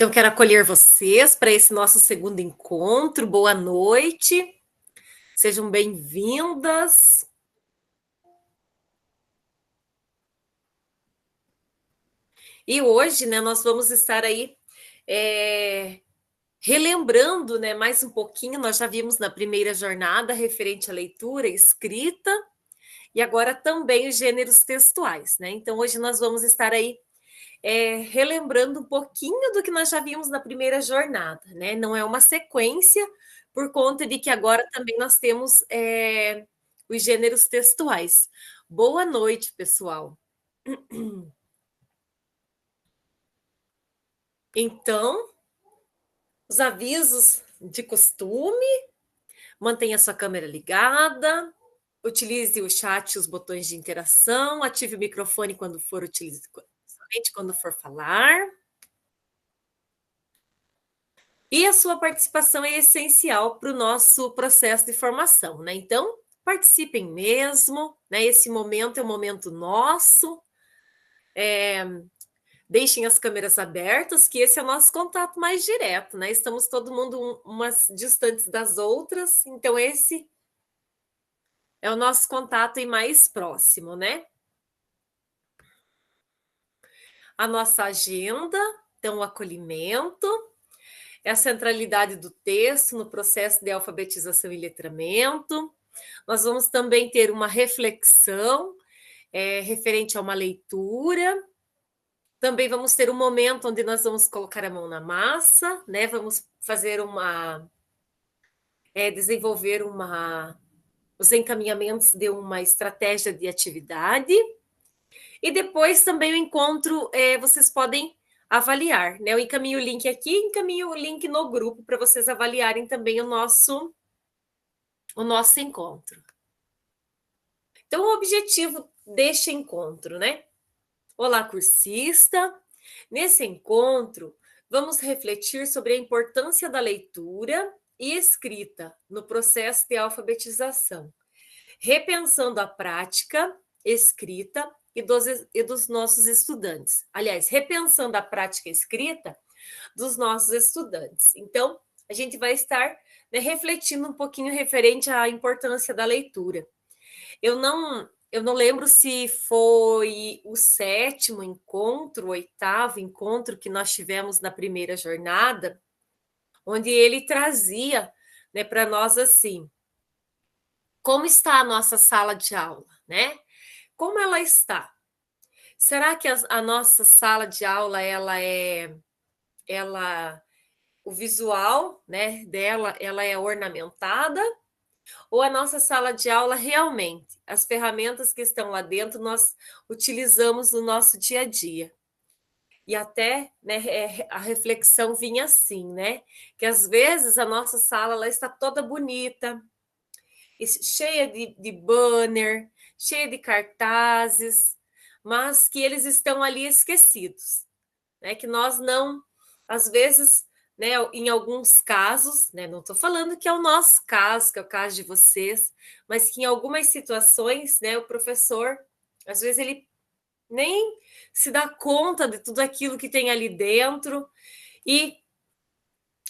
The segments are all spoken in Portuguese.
Então, quero acolher vocês para esse nosso segundo encontro. Boa noite, sejam bem-vindas. E hoje, né, nós vamos estar aí relembrando, né, mais um pouquinho. Nós já vimos na primeira jornada referente à leitura e escrita, e agora também os gêneros textuais, né? Então, hoje nós vamos estar aí relembrando um pouquinho do que nós já vimos na primeira jornada, né? Não é uma sequência, por conta de que agora também nós temos os gêneros textuais. Boa noite, pessoal. Então, os avisos de costume, mantenha sua câmera ligada, utilize o chat e os botões de interação, ative o microfone quando for somente quando for falar. E a sua participação é essencial para o nosso processo de formação, né? Então, participem mesmo, né? Esse momento é um momento nosso. Deixem as câmeras abertas, que esse é o nosso contato mais direto, né? Estamos todo mundo umas distantes das outras, então esse é o nosso contato aí mais próximo, né? A nossa agenda, então o acolhimento, é a centralidade do texto no processo de alfabetização e letramento. Nós vamos também ter uma reflexão referente a uma leitura. Também vamos ter um momento onde nós vamos colocar a mão na massa, né? Vamos fazer desenvolver os encaminhamentos de uma estratégia de atividade. E depois também o encontro, vocês podem avaliar, né? Eu encaminho o link aqui, encaminho o link no grupo para vocês avaliarem também o nosso encontro. Então, o objetivo deste encontro, né? Olá, cursista! Nesse encontro, vamos refletir sobre a importância da leitura e escrita no processo de alfabetização, repensando a prática escrita e dos nossos estudantes. Aliás, repensando a prática escrita dos nossos estudantes. Então, a gente vai estar, né, refletindo um pouquinho referente à importância da leitura. Eu não lembro se foi o sétimo encontro, o oitavo encontro que nós tivemos na primeira jornada, onde ele trazia, né, para nós assim, como está a nossa sala de aula, né? Como ela está? Será que a nossa sala de aula o visual, né, dela, ela é ornamentada? Ou a nossa sala de aula realmente, as ferramentas que estão lá dentro, nós utilizamos no nosso dia a dia? E até, né, a reflexão vinha assim, né? Que às vezes a nossa sala ela está toda bonita, cheia de banner, cheia de cartazes, mas que eles estão ali esquecidos, né? Que nós não, às vezes, né, em alguns casos, né, não estou falando que é o nosso caso, que é o caso de vocês, mas que em algumas situações, né, o professor, às vezes ele nem se dá conta de tudo aquilo que tem ali dentro e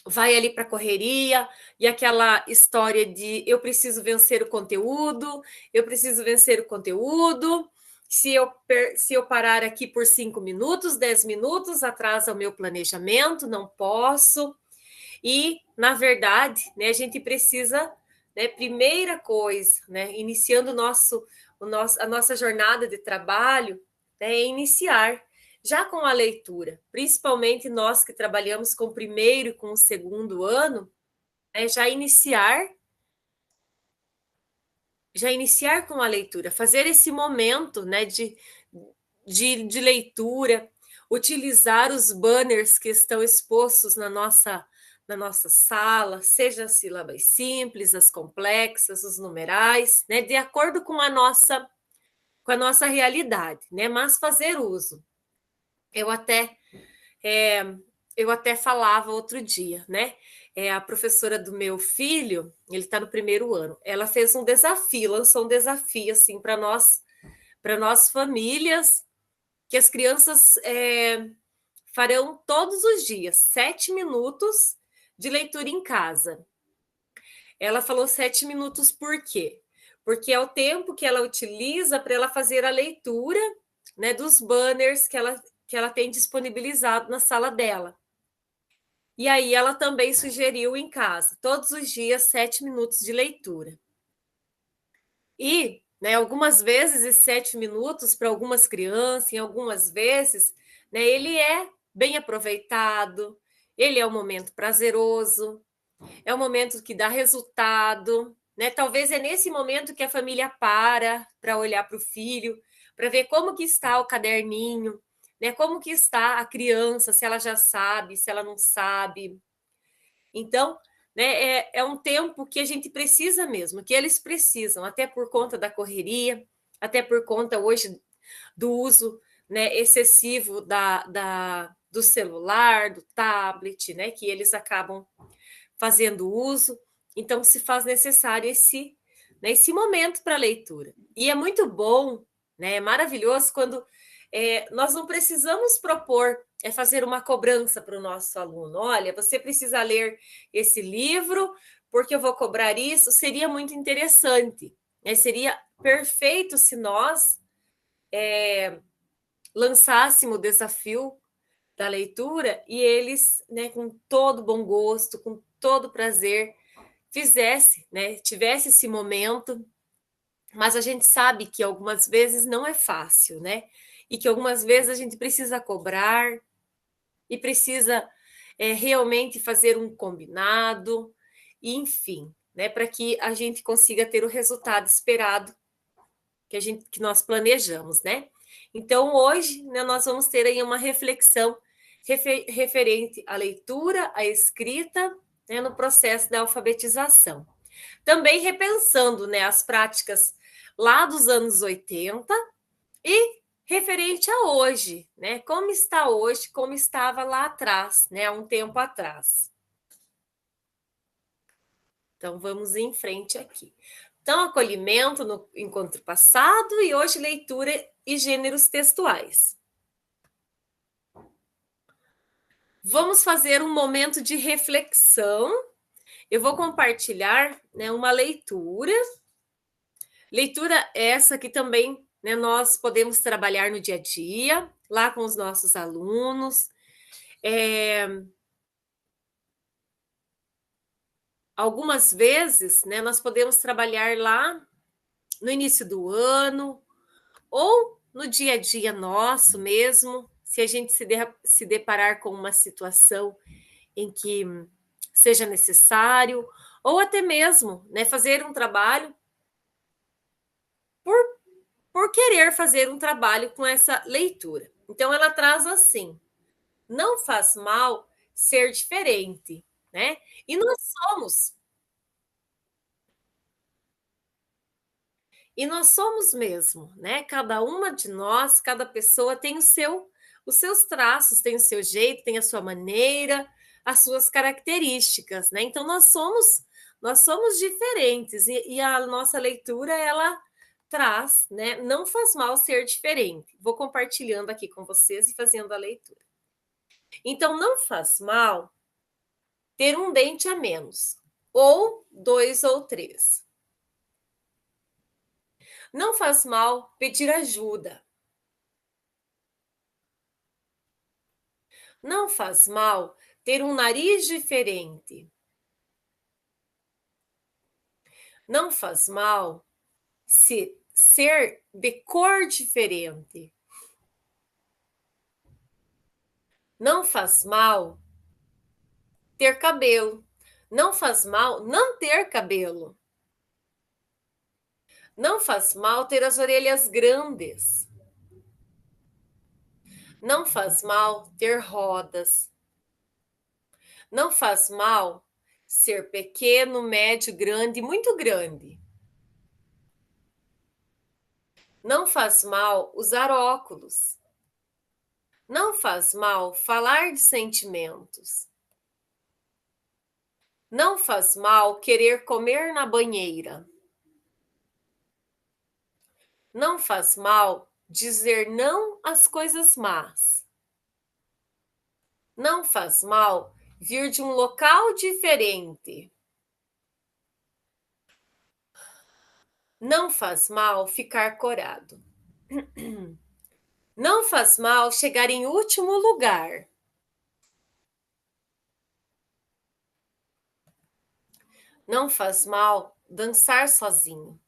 vai ali para a correria, e aquela história de eu preciso vencer o conteúdo, eu preciso vencer o conteúdo. Se eu parar aqui por 5 minutos, 10 minutos, atrasa o meu planejamento, não posso. E, na verdade, né, a gente precisa, né, primeira coisa, né, iniciando a nossa jornada de trabalho, né, é iniciar já com a leitura, principalmente nós que trabalhamos com o primeiro e com o segundo ano, né, já iniciar com a leitura, fazer esse momento, né, de leitura, utilizar os banners que estão expostos na nossa sala, seja as sílabas simples, as complexas, os numerais, né, de acordo com a nossa realidade, né, mas fazer uso. Eu até é, eu até falava outro dia, né? A professora do meu filho, ele está no primeiro ano, ela fez um desafio, lançou um desafio assim para nós famílias, que as crianças farão todos os dias 7 minutos de leitura em casa. Ela falou 7 minutos por quê? Porque é o tempo que ela utiliza para ela fazer a leitura, né, dos banners que ela tem disponibilizado na sala dela. E aí ela também sugeriu em casa, todos os dias, 7 minutos de leitura. E, né, algumas vezes, esses 7 minutos, para algumas crianças, em algumas vezes, né, ele é bem aproveitado, ele é um momento prazeroso, é um momento que dá resultado, né? Talvez é nesse momento que a família para olhar para o filho, para ver como que está o caderninho, né? Como que está a criança, se ela já sabe, se ela não sabe. Então, né, é um tempo que a gente precisa mesmo, que eles precisam, até por conta da correria, até por conta hoje do uso, né, excessivo do celular, do tablet, né, que eles acabam fazendo uso. Então, se faz necessário esse momento para leitura. E é muito bom, né, é maravilhoso quando nós não precisamos propor, fazer uma cobrança para o nosso aluno. Olha, você precisa ler esse livro, porque eu vou cobrar isso. Seria muito interessante. Né? Seria perfeito se nós lançássemos o desafio da leitura e eles, né, com todo bom gosto, com todo prazer, fizesse, né, tivesse esse momento, mas a gente sabe que algumas vezes não é fácil, né? E que algumas vezes a gente precisa cobrar e precisa realmente fazer um combinado, enfim, né, para que a gente consiga ter o resultado esperado que nós planejamos, né? Então, hoje, né, nós vamos ter aí uma reflexão referente à leitura, à escrita, né, no processo da alfabetização. Também repensando, né, as práticas lá dos anos 80 e referente a hoje, né? Como está hoje, como estava lá atrás, né, há um tempo atrás. Então, vamos em frente aqui. Então, acolhimento no encontro passado e hoje leitura e gêneros textuais. Vamos fazer um momento de reflexão. Eu vou compartilhar, né, uma leitura. Leitura essa que também, né, nós podemos trabalhar no dia a dia, lá com os nossos alunos. Algumas vezes, né, nós podemos trabalhar lá no início do ano ou no dia a dia nosso mesmo, se a gente se deparar com uma situação em que seja necessário, ou até mesmo, né, fazer um trabalho por, por querer fazer um trabalho com essa leitura. Então, ela traz assim: não faz mal ser diferente, né? E nós somos. E nós somos mesmo, né? Cada uma de nós, cada pessoa tem os seus traços, tem o seu jeito, tem a sua maneira, as suas características, né? Então nós somos diferentes e a nossa leitura ela traz, né? Não faz mal ser diferente. Vou compartilhando aqui com vocês e fazendo a leitura. Então não faz mal ter um dente a menos, ou dois ou três. Não faz mal pedir ajuda. Não faz mal ter um nariz diferente. Não faz mal ser de cor diferente. Não faz mal ter cabelo. Não faz mal não ter cabelo. Não faz mal ter as orelhas grandes. Não faz mal ter rodas. Não faz mal ser pequeno, médio, grande, muito grande. Não faz mal usar óculos. Não faz mal falar de sentimentos. Não faz mal querer comer na banheira. Não faz mal dizer não às coisas más. Não faz mal vir de um local diferente. Não faz mal ficar corado. Não faz mal chegar em último lugar. Não faz mal dançar sozinho.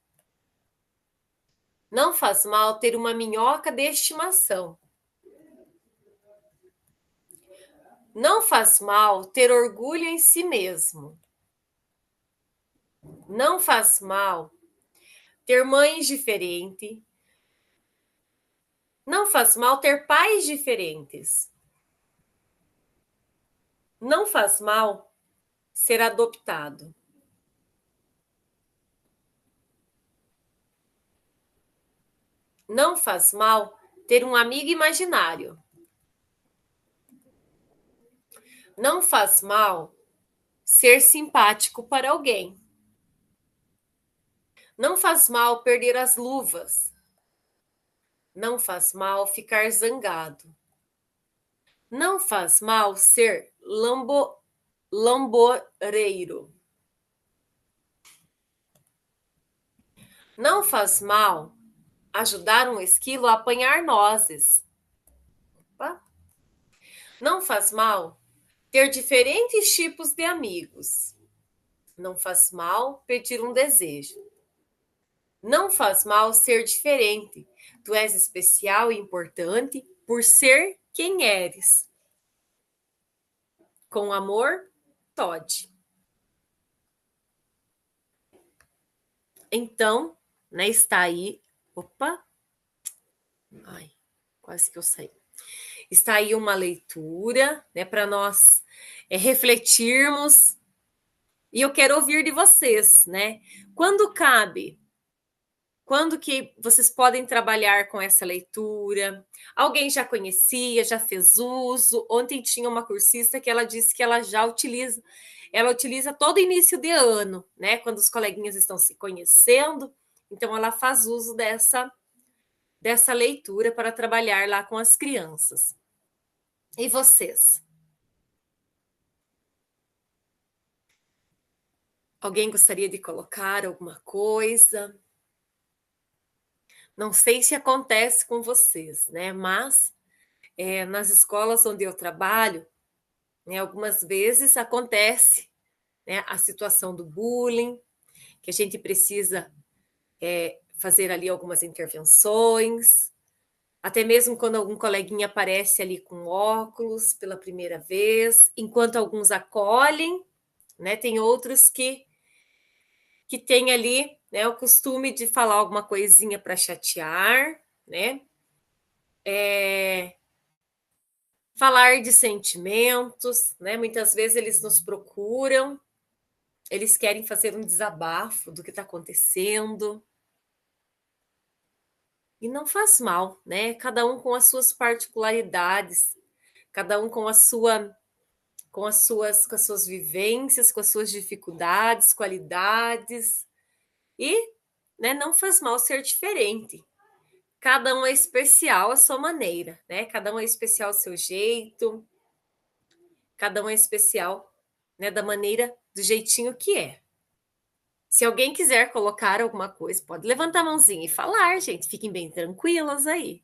Não faz mal ter uma minhoca de estimação. Não faz mal ter orgulho em si mesmo. Não faz mal ter mães diferentes. Não faz mal ter pais diferentes. Não faz mal ser adotado. Não faz mal ter um amigo imaginário. Não faz mal ser simpático para alguém. Não faz mal perder as luvas. Não faz mal ficar zangado. Não faz mal ser lamboreiro. Não faz mal ajudar um esquilo a apanhar nozes. Opa. Não faz mal ter diferentes tipos de amigos. Não faz mal pedir um desejo. Não faz mal ser diferente. Tu és especial e importante por ser quem eres. Com amor, Todd. Então, né, está aí. Opa! Ai, quase que eu saí. Está aí uma leitura, né, para nós refletirmos. E eu quero ouvir de vocês, né? Quando cabe? Quando que vocês podem trabalhar com essa leitura? Alguém já conhecia, já fez uso? Ontem tinha uma cursista que ela disse que ela utiliza todo início de ano, né? Quando os coleguinhas estão se conhecendo, então ela faz uso dessa leitura para trabalhar lá com as crianças. E vocês? Alguém gostaria de colocar alguma coisa? Não sei se acontece com vocês, né? Mas nas escolas onde eu trabalho, né, algumas vezes acontece, né, a situação do bullying, que a gente precisa fazer ali algumas intervenções, até mesmo quando algum coleguinha aparece ali com óculos pela primeira vez, enquanto alguns acolhem, né, tem outros que têm ali, né, o costume de falar alguma coisinha para chatear, né? Falar de sentimentos, né? Muitas vezes eles nos procuram, eles querem fazer um desabafo do que está acontecendo. E não faz mal, né? Cada um com as suas particularidades, cada um com as suas vivências, com as suas dificuldades, qualidades. E, né, não faz mal ser diferente. Cada um é especial à sua maneira, né? Cada um é especial ao seu jeito, cada um é especial, né, da maneira, do jeitinho que é. Se alguém quiser colocar alguma coisa, pode levantar a mãozinha e falar, gente. Fiquem bem tranquilas aí.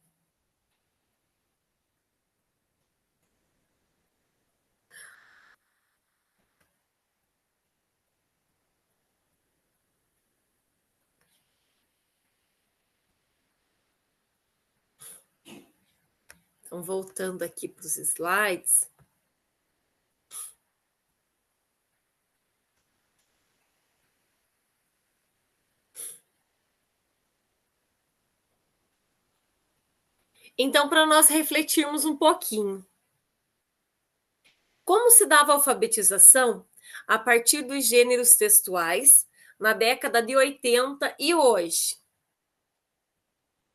Então, voltando aqui para os slides. Então, para nós refletirmos um pouquinho. Como se dava a alfabetização a partir dos gêneros textuais na década de 80 e hoje?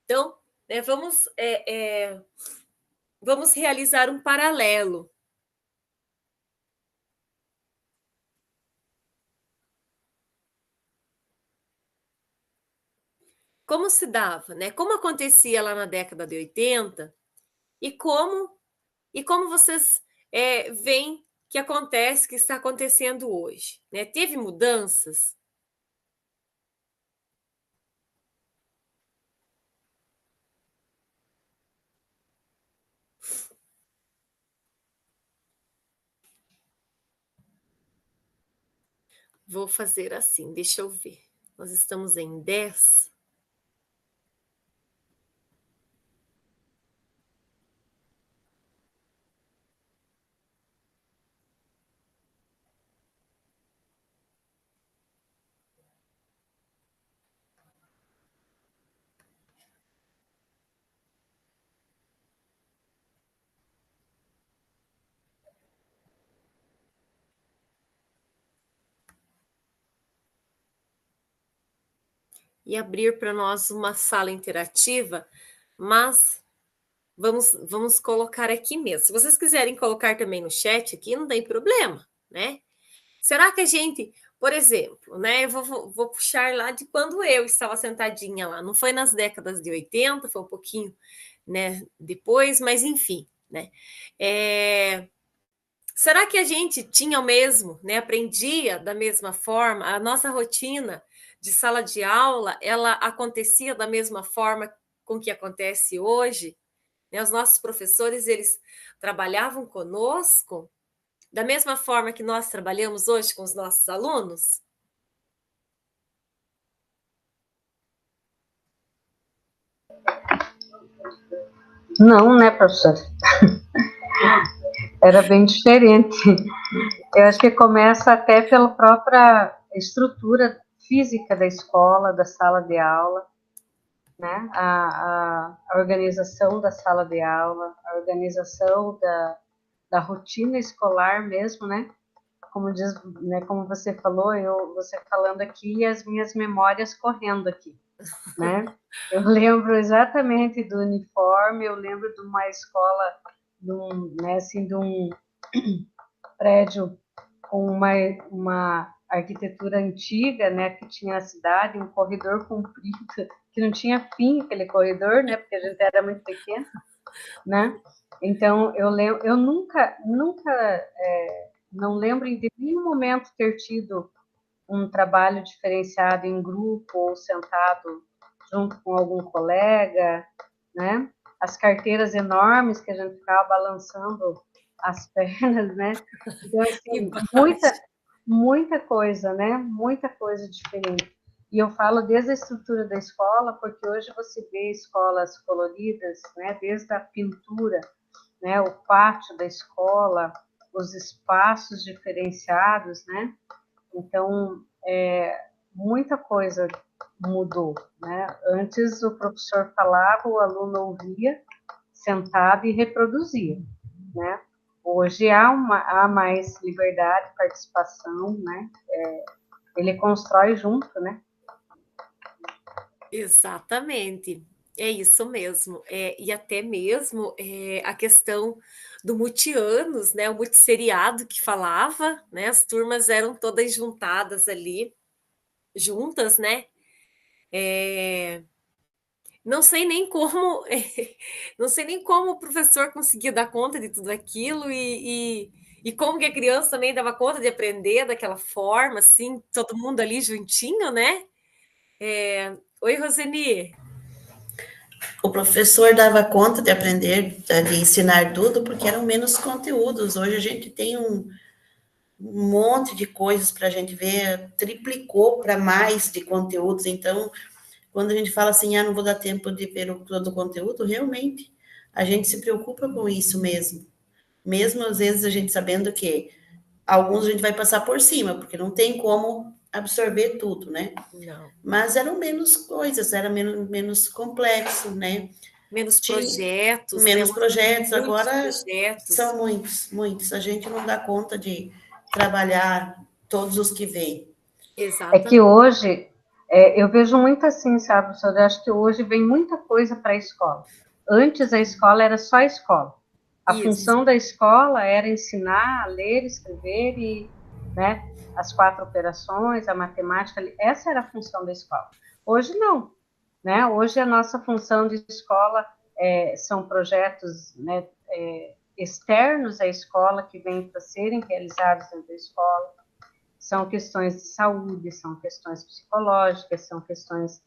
Então, né, vamos realizar um paralelo. Como se dava, né? Como acontecia lá na década de 80 e como vocês veem que acontece, que está acontecendo hoje, né? Teve mudanças? Vou fazer assim, deixa eu ver. Nós estamos em 10. E abrir para nós uma sala interativa, mas vamos colocar aqui mesmo. Se vocês quiserem colocar também no chat aqui, não tem problema, né? Será que a gente, por exemplo, né? Eu vou puxar lá de quando eu estava sentadinha lá. Não foi nas décadas de 80, foi um pouquinho, né, depois, mas enfim, né? Será que a gente tinha o mesmo, né? Aprendia da mesma forma? A nossa rotina de sala de aula, ela acontecia da mesma forma com que acontece hoje? Né? Os nossos professores, eles trabalhavam conosco da mesma forma que nós trabalhamos hoje com os nossos alunos? Não, né, professor? Era bem diferente. Eu acho que começa até pela própria estrutura física da escola, da sala de aula, né? A organização da sala de aula, a organização da rotina escolar mesmo, né? Como diz, né, como você falou, você falando aqui e as minhas memórias correndo aqui, né? Eu lembro exatamente do uniforme, eu lembro de uma escola, né, assim, de um prédio com uma arquitetura antiga, né, que tinha a cidade, um corredor comprido, que não tinha fim aquele corredor, né, porque a gente era muito pequeno, né? Então eu nunca não lembro de nenhum momento ter tido um trabalho diferenciado em grupo ou sentado junto com algum colega, né? As carteiras enormes que a gente ficava balançando as pernas, né? Então, assim, muita coisa, né? Muita coisa diferente. E eu falo desde a estrutura da escola, porque hoje você vê escolas coloridas, né? Desde a pintura, né? O pátio da escola, os espaços diferenciados, né? Então, muita coisa mudou, né? Antes o professor falava, o aluno ouvia, sentado e reproduzia, né? Hoje há mais liberdade, participação, né? Ele constrói junto, né? Exatamente. É isso mesmo. E até mesmo a questão do multianos, né? O multisseriado que falava, né? As turmas eram todas juntadas ali, juntas, né? Não sei nem como, não sei nem como o professor conseguia dar conta de tudo aquilo e como que a criança também dava conta de aprender daquela forma, assim, todo mundo ali juntinho, né? Oi, Roseni. O professor dava conta de aprender, de ensinar tudo, porque eram menos conteúdos. Hoje a gente tem um monte de coisas para a gente ver, triplicou para mais de conteúdos. Então, quando a gente fala assim, não vou dar tempo de ver todo o conteúdo, realmente, a gente se preocupa com isso mesmo. Mesmo às vezes a gente sabendo que alguns a gente vai passar por cima, porque não tem como absorver tudo, né? Não. Mas eram menos coisas, era menos complexo, né? Menos projetos, né? Menos projetos, Muitos agora projetos. são muitos. A gente não dá conta de trabalhar todos os que vêm. É que Exatamente. hoje, eu vejo muito assim, sabe, professor? Eu acho que hoje vem muita coisa para a escola. Antes a escola era só a escola. A Isso. função da escola era ensinar a ler, escrever e, né, as 4 operações, a matemática, essa era a função da escola. Hoje não, né? Hoje a nossa função de escola são projetos, né, externos à escola que vêm para serem realizados dentro da escola. São questões de saúde, são questões psicológicas, são questões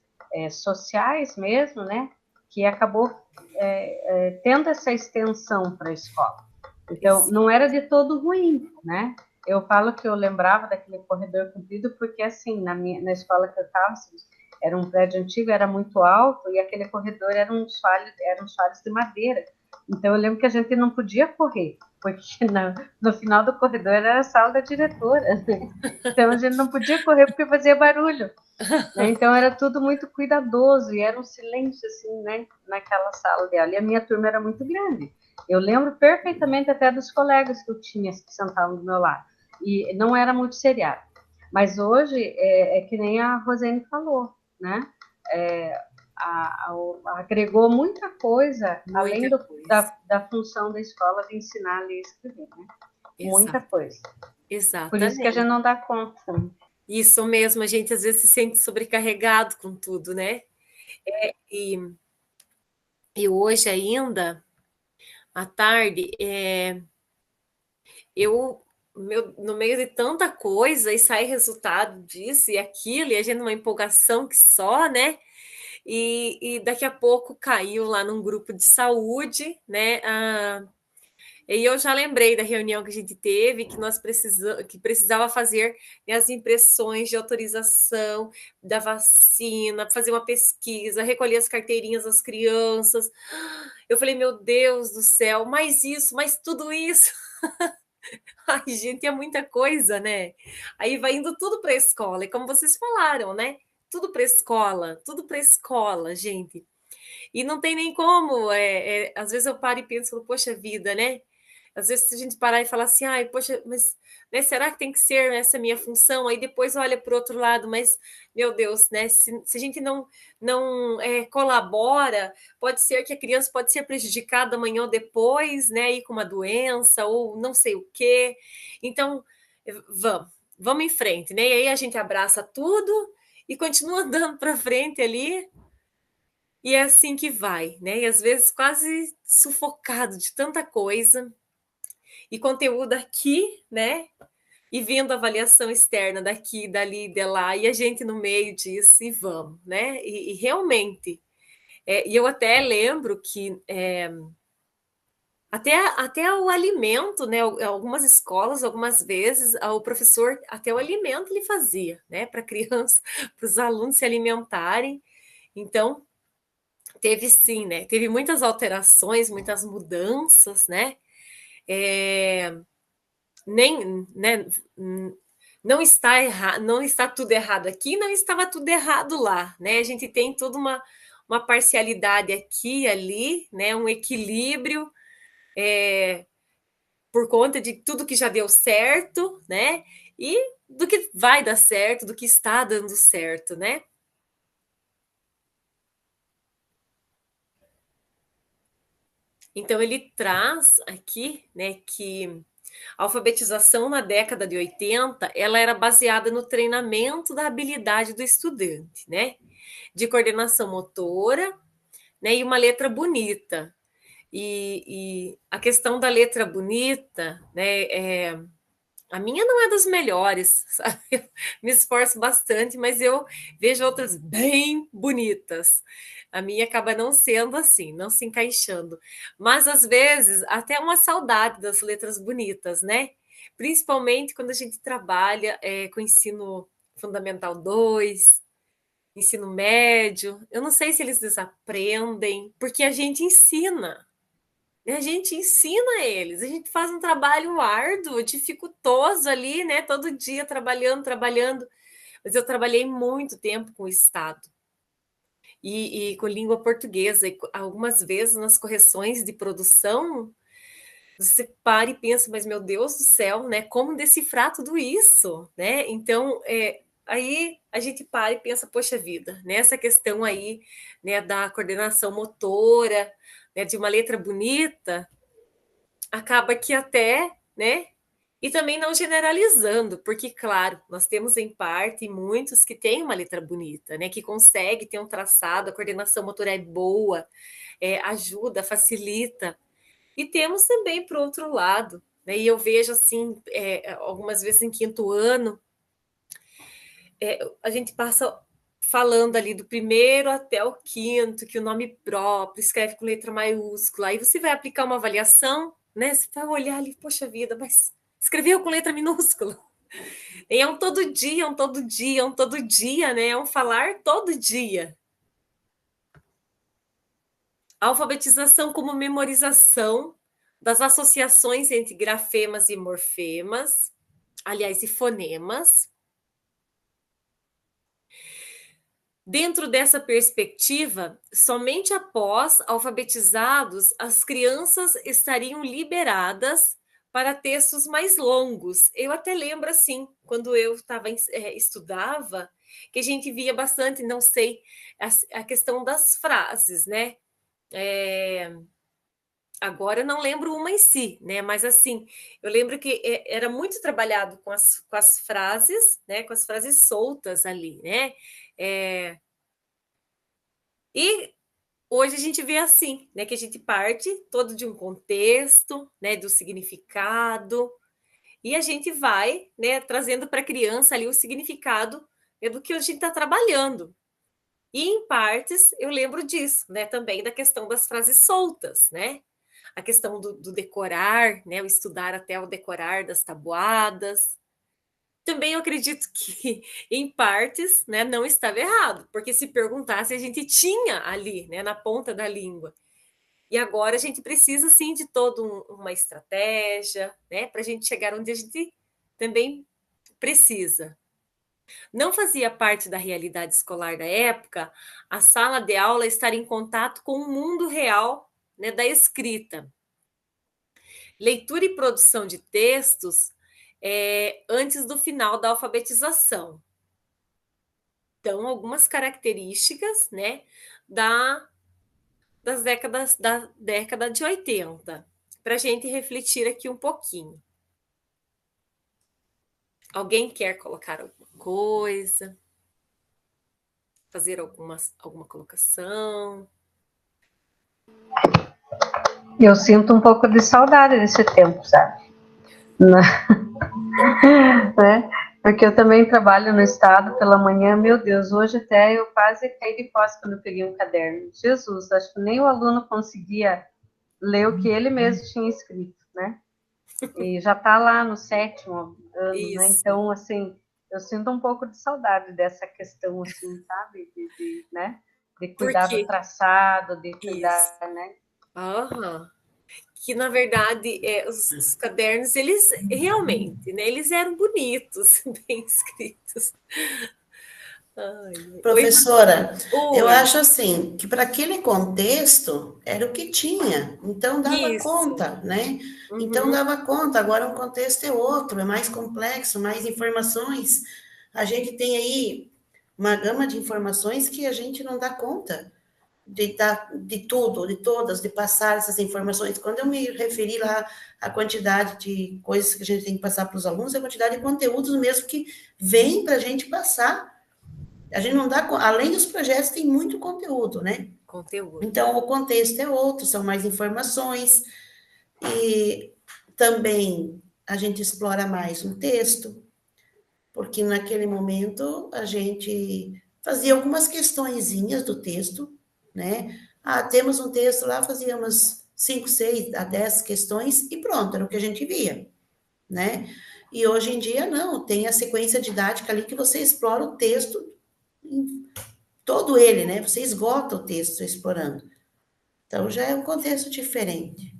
sociais mesmo, né? Que acabou tendo essa extensão para a escola. Então, não era de todo ruim, né? Eu falo que eu lembrava daquele corredor comprido porque, assim, na escola que eu estava, assim, era um prédio antigo, era muito alto, e aquele corredor eram uns falhos de madeira. Então, eu lembro que a gente não podia correr, porque no final do corredor era a sala da diretora, né? Então, a gente não podia correr porque fazia barulho. Né? Então, era tudo muito cuidadoso, e era um silêncio, assim, né, naquela sala dela. E a minha turma era muito grande. Eu lembro perfeitamente até dos colegas que eu tinha que sentavam do meu lado. E não era muito seriado. Mas hoje, é que nem a Rosane falou, né? Agregou muita coisa, além da função da escola de ensinar a ler e escrever, né? Muita coisa. Por isso que a gente não dá conta. Isso mesmo, a gente às vezes se sente sobrecarregado com tudo, né? E hoje ainda, à tarde, no meio de tanta coisa, e sai resultado disso e aquilo, e a gente numa empolgação que só, né? E daqui a pouco caiu lá num grupo de saúde, né? E eu já lembrei da reunião que a gente teve, que precisava fazer, né, as impressões de autorização da vacina, fazer uma pesquisa, recolher as carteirinhas das crianças. Eu falei, meu Deus do céu, mais isso, mais tudo isso. Ai, gente, é muita coisa, né? Aí vai indo tudo para a escola, e como vocês falaram, né? Tudo para escola, gente. E não tem nem como, às vezes eu paro e penso, poxa vida, né? Às vezes se a gente parar e falar assim, ai, poxa, mas né, será que tem que ser essa minha função? Aí depois olha para o outro lado, mas, meu Deus, né? Se a gente não colabora, pode ser que a criança pode ser prejudicada amanhã ou depois, né? Aí com uma doença ou não sei o quê. Então, vamos em frente, né? E aí a gente abraça tudo e continua andando para frente ali, e é assim que vai, né? E às vezes quase sufocado de tanta coisa e conteúdo aqui, né? E vendo avaliação externa daqui, dali, de lá, e a gente no meio disso, e vamos, né? E realmente, e eu até lembro que até o alimento, né? Algumas escolas, algumas vezes, o professor, até o alimento ele fazia, né? Para criança, para os alunos se alimentarem. Então, teve sim, né? Teve muitas alterações, muitas mudanças, né? Nem, né? Não está tudo errado aqui, não estava tudo errado lá, né? A gente tem toda uma parcialidade aqui e ali, né? Um equilíbrio por conta de tudo que já deu certo, né? E do que vai dar certo, do que está dando certo, né? Então ele traz aqui, né, que a alfabetização na década de 80, ela era baseada no treinamento da habilidade do estudante, né? De coordenação motora, né? E uma letra bonita. E a questão da letra bonita, né? A minha não é das melhores, sabe? Eu me esforço bastante, mas eu vejo outras bem bonitas. A minha acaba não sendo assim, não se encaixando. Mas às vezes até uma saudade das letras bonitas, né? Principalmente quando a gente trabalha com ensino fundamental 2, ensino médio. Eu não sei se eles desaprendem, porque a gente ensina. A gente ensina eles, a gente faz um trabalho árduo, dificultoso ali, né? Todo dia trabalhando. Mas eu trabalhei muito tempo com o Estado e com língua portuguesa. E algumas vezes nas correções de produção, você para e pensa, mas meu Deus do céu, né? Como decifrar tudo isso, né? Então, aí a gente para e pensa, poxa vida, nessa questão aí, né, da coordenação motora, né, de uma letra bonita, acaba que até, né? E também não generalizando, porque, claro, nós temos em parte muitos que têm uma letra bonita, né? Que consegue ter um traçado, a coordenação motora é boa, ajuda, facilita. E temos também, por outro lado, né, e eu vejo assim, algumas vezes em quinto ano, a gente passa falando ali do primeiro até o quinto, que o nome próprio, escreve com letra maiúscula, aí você vai aplicar uma avaliação, né? Você vai olhar ali, poxa vida, mas escreveu com letra minúscula. E é um todo dia, é um todo dia, é um todo dia, né? É um falar todo dia. Alfabetização como memorização das associações entre grafemas e morfemas, aliás, e fonemas. Dentro dessa perspectiva, somente após alfabetizados, as crianças estariam liberadas para textos mais longos. Eu até lembro assim, quando eu estudava, que a gente via bastante, não sei, a questão das frases, né? Agora eu não lembro uma em si, né? Mas assim, eu lembro que era muito trabalhado com as frases, né? Com as frases soltas ali, né? E hoje a gente vê assim, né? Que a gente parte todo de um contexto, né? Do significado, e a gente vai, né? Trazendo para a criança ali o significado, né, do que a gente está trabalhando. E em partes eu lembro disso, né? Também da questão das frases soltas, né? A questão do decorar, né? O estudar até o decorar das tabuadas. Também eu acredito que, em partes, né, não estava errado, porque se perguntasse, a gente tinha ali, né, na ponta da língua. E agora a gente precisa, sim, de toda uma estratégia, né, para a gente chegar onde a gente também precisa. Não fazia parte da realidade escolar da época a sala de aula estar em contato com o mundo real, né, da escrita. Leitura e produção de textos antes do final da alfabetização. Então, algumas características, né, da, da década de 80, para a gente refletir aqui um pouquinho. Alguém quer colocar alguma coisa? Fazer alguma colocação? Eu sinto um pouco de saudade desse tempo, sabe? Né? Porque eu também trabalho no estado pela manhã, meu Deus, hoje até eu quase caí de costas quando eu peguei um caderno. Jesus, acho que nem o aluno conseguia ler o que ele mesmo tinha escrito, né? E já está lá no sétimo ano, né? Isso. Então, assim, eu sinto um pouco de saudade dessa questão, assim, sabe? Né? De Por cuidar do quê? traçado, de Isso. cuidar, né? Aham. Que, na verdade, os cadernos, eles realmente, né, eles eram bonitos, bem escritos. Ai. Oi, Professora, eu oi. acho assim que para aquele contexto era o que tinha, então dava Isso. conta, né? Então Uhum. dava conta. Agora o contexto é outro, é mais complexo, mais informações. A gente tem aí uma gama de informações que a gente não dá conta de tudo, de todas, de passar essas informações. Quando eu me referi lá à quantidade de coisas que a gente tem que passar para os alunos, é a quantidade de conteúdos mesmo que vem para a gente passar. A gente não dá, além dos projetos, tem muito conteúdo, né? Conteúdo. Então, o contexto é outro, são mais informações, e também a gente explora mais um texto, porque naquele momento a gente fazia algumas questõezinhas do texto, né? Ah, temos um texto lá, fazíamos 5, 6 a 10 questões e pronto, era o que a gente via, né? E hoje em dia, não, tem a sequência didática ali que você explora o texto todo ele, né? Você esgota o texto explorando. Então já é um contexto diferente.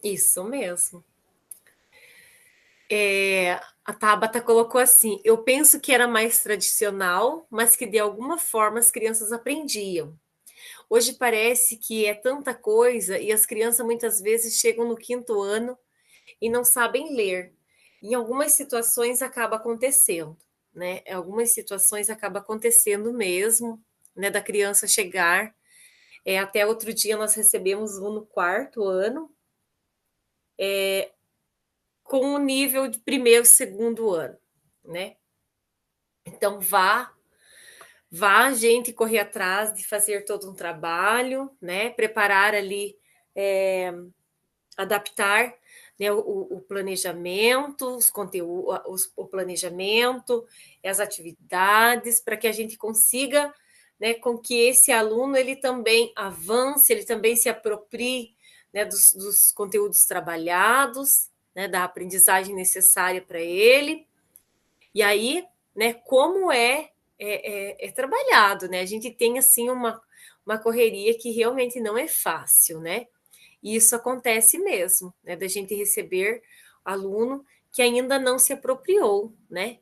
Isso mesmo. A Tabata colocou assim: eu penso que era mais tradicional, mas que de alguma forma as crianças aprendiam. Hoje parece que é tanta coisa e as crianças muitas vezes chegam no quinto ano e não sabem ler. Em algumas situações acaba acontecendo, né? Em algumas situações acaba acontecendo mesmo, né? Da criança chegar. Até outro dia nós recebemos um no quarto ano, com o nível de primeiro, segundo ano, né? Então vá a gente correr atrás de fazer todo um trabalho, né? Preparar ali adaptar, né, o planejamento, os conteúdos, o planejamento, as atividades, para que a gente consiga, né, com que esse aluno ele também avance, ele também se aproprie, né, dos conteúdos trabalhados, né, da aprendizagem necessária para ele. E aí, né, como é trabalhado, né? A gente tem assim uma correria que realmente não é fácil, né? E isso acontece mesmo, né? Da gente receber aluno que ainda não se apropriou, né?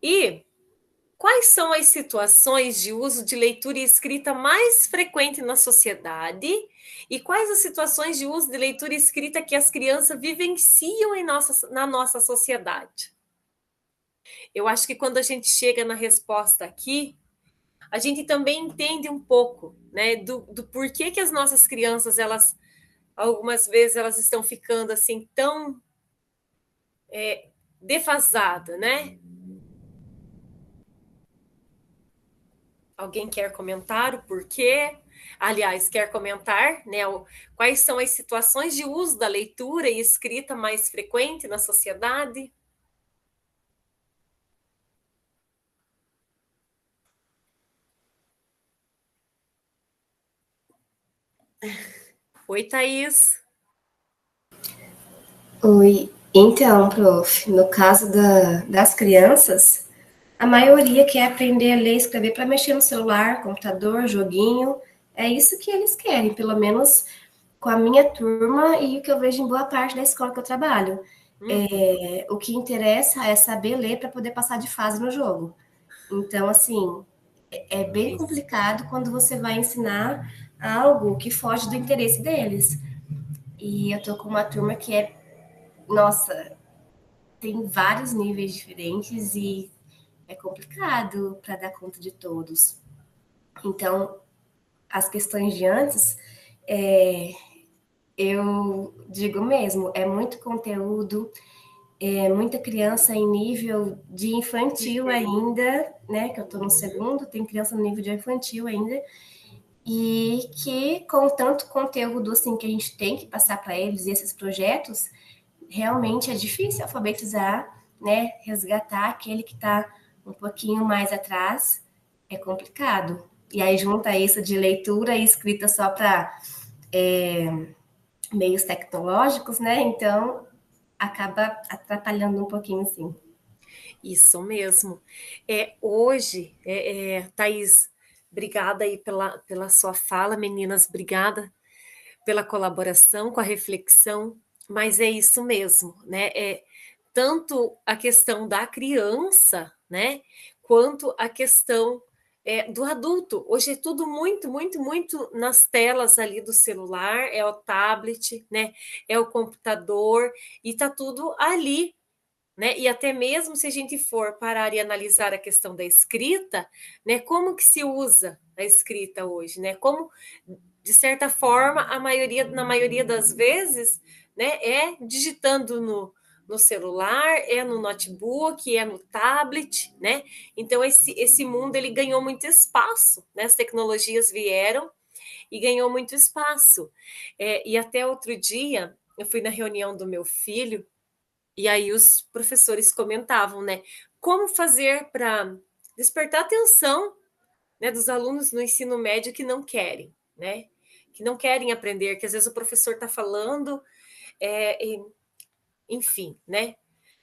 E quais são as situações de uso de leitura e escrita mais frequente na sociedade? E quais as situações de uso de leitura e escrita que as crianças vivenciam na nossa sociedade? Eu acho que quando a gente chega na resposta aqui, a gente também entende um pouco, né, do porquê que as nossas crianças, elas, algumas vezes, elas estão ficando assim tão defasadas, né? Alguém quer comentar o porquê? Aliás, quer comentar, né, quais são as situações de uso da leitura e escrita mais frequente na sociedade? Oi, Thaís. Oi, então, prof, no caso das crianças, a maioria quer aprender a ler e escrever para mexer no celular, computador, joguinho. É isso que eles querem, pelo menos com a minha turma e o que eu vejo em boa parte da escola que eu trabalho. O que interessa é saber ler para poder passar de fase no jogo. Então, assim, é bem complicado quando você vai ensinar algo que foge do interesse deles. E eu tô com uma turma que nossa, tem vários níveis diferentes e é complicado para dar conta de todos. Então, as questões de antes, eu digo mesmo, é muito conteúdo, é muita criança em nível de infantil ainda, né? Que eu estou no segundo, tem criança no nível de infantil ainda, e que com tanto conteúdo assim que a gente tem que passar para eles e esses projetos, realmente é difícil alfabetizar, né? Resgatar aquele que está um pouquinho mais atrás é complicado. E aí junta isso de leitura e escrita só para meios tecnológicos, né? Então acaba atrapalhando um pouquinho, sim. Isso mesmo. Hoje, Thaís, obrigada aí pela sua fala, meninas, obrigada pela colaboração, com a reflexão, mas é isso mesmo, né? Tanto a questão da criança, né, quanto a questão do adulto. Hoje é tudo muito, muito, muito nas telas ali do celular, é o tablet, né, é o computador, e tá tudo ali, né? E até mesmo se a gente for parar e analisar a questão da escrita, né? Como que se usa a escrita hoje, né? Como, de certa forma, na maioria das vezes, né, é digitando no celular, é no notebook, é no tablet, né? Então esse mundo ele ganhou muito espaço, né? As tecnologias vieram e ganhou muito espaço. E até outro dia eu fui na reunião do meu filho e aí os professores comentavam, né? Como fazer para despertar a atenção, né, dos alunos no ensino médio que não querem, né? Que não querem aprender, que às vezes o professor está falando, enfim, né?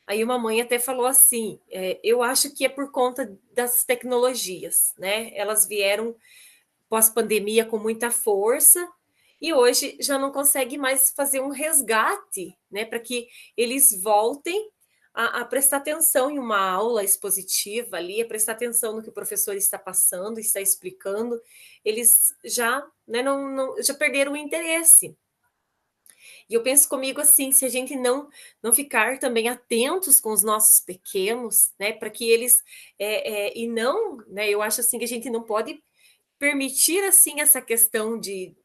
Aí uma mãe até falou assim: eu acho que é por conta das tecnologias, né? Elas vieram pós-pandemia com muita força e hoje já não consegue mais fazer um resgate, né, para que eles voltem a prestar atenção em uma aula expositiva ali, a prestar atenção no que o professor está passando, está explicando. Eles já, né, já perderam o interesse. E eu penso comigo assim, se a gente não ficar também atentos com os nossos pequenos, né, para que eles e não, né, eu acho assim que a gente não pode permitir assim essa questão de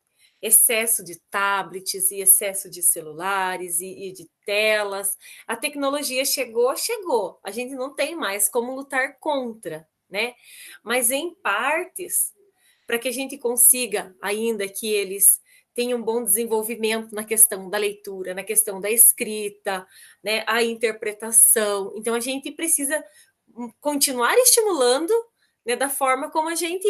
excesso de tablets e excesso de celulares e de telas. A tecnologia chegou, chegou. A gente não tem mais como lutar contra, né? Mas em partes, para que a gente consiga ainda que eles tenham um bom desenvolvimento na questão da leitura, na questão da escrita, né, a interpretação. Então, a gente precisa continuar estimulando, né, da forma como a gente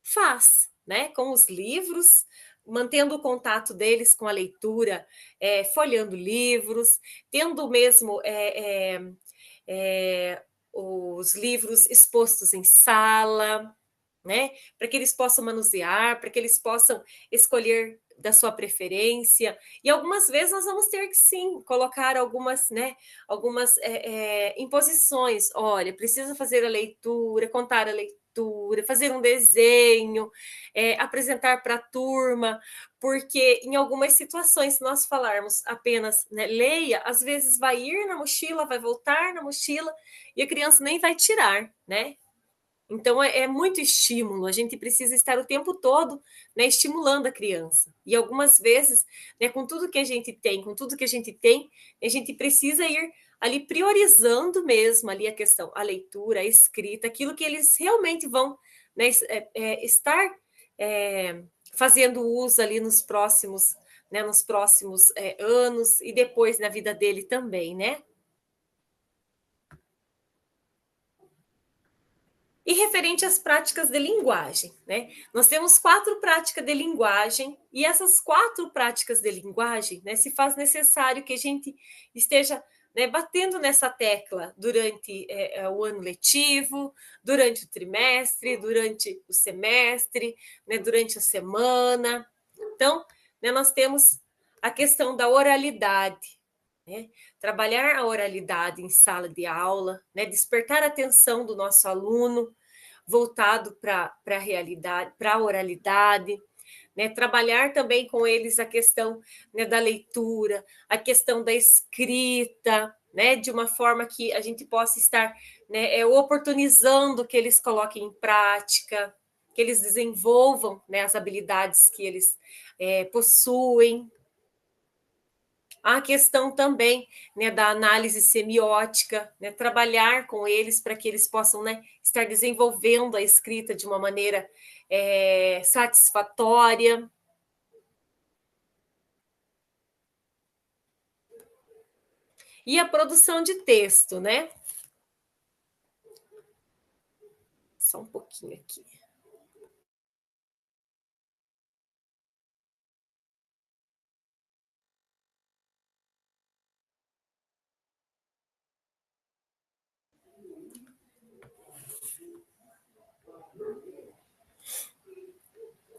faz, né, com os livros, mantendo o contato deles com a leitura, folheando livros, tendo mesmo os livros expostos em sala, né, para que eles possam manusear, para que eles possam escolher da sua preferência. E algumas vezes nós vamos ter que sim colocar algumas, né, algumas imposições. Olha, precisa fazer a leitura, contar a leitura, fazer um desenho, apresentar para a turma, porque em algumas situações, se nós falarmos apenas, né, leia, às vezes vai ir na mochila, vai voltar na mochila e a criança nem vai tirar, né? Então, é muito estímulo, a gente precisa estar o tempo todo, né, estimulando a criança. E algumas vezes, né, com tudo que a gente tem, a gente precisa ir ali priorizando mesmo ali a questão, a leitura, a escrita, aquilo que eles realmente vão, né, estar fazendo uso ali nos próximos, né, anos e depois na vida dele também, né? E referente às práticas de linguagem, né? Nós temos 4 práticas de linguagem, e essas 4 práticas de linguagem, né, se faz necessário que a gente esteja, né, batendo nessa tecla durante o ano letivo, durante o trimestre, durante o semestre, né, durante a semana. Então, né, nós temos a questão da oralidade, né? Trabalhar a oralidade em sala de aula, né? Despertar a atenção do nosso aluno voltado para a realidade, para a oralidade, né? Trabalhar também com eles a questão, né, da leitura, a questão da escrita, né? De uma forma que a gente possa estar, né, oportunizando que eles coloquem em prática, que eles desenvolvam, né, as habilidades que eles possuem. A questão também, né, da análise semiótica, né, trabalhar com eles para que eles possam, né, estar desenvolvendo a escrita de uma maneira satisfatória. E a produção de texto, né? Só um pouquinho aqui.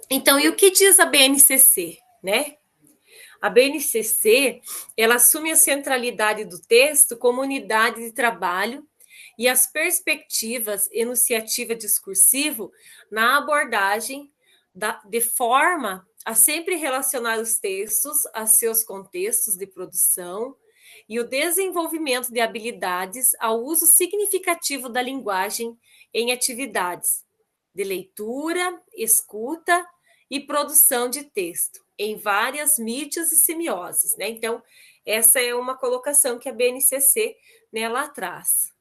Então, e o que diz a BNCC, né? A BNCC, ela assume a centralidade do texto como unidade de trabalho e as perspectivas enunciativa discursivo na abordagem de forma a sempre relacionar os textos a seus contextos de produção e o desenvolvimento de habilidades ao uso significativo da linguagem em atividades de leitura, escuta e produção de texto em várias mídias e semioses, né? Então, essa é uma colocação que a BNCC, né, lá traz.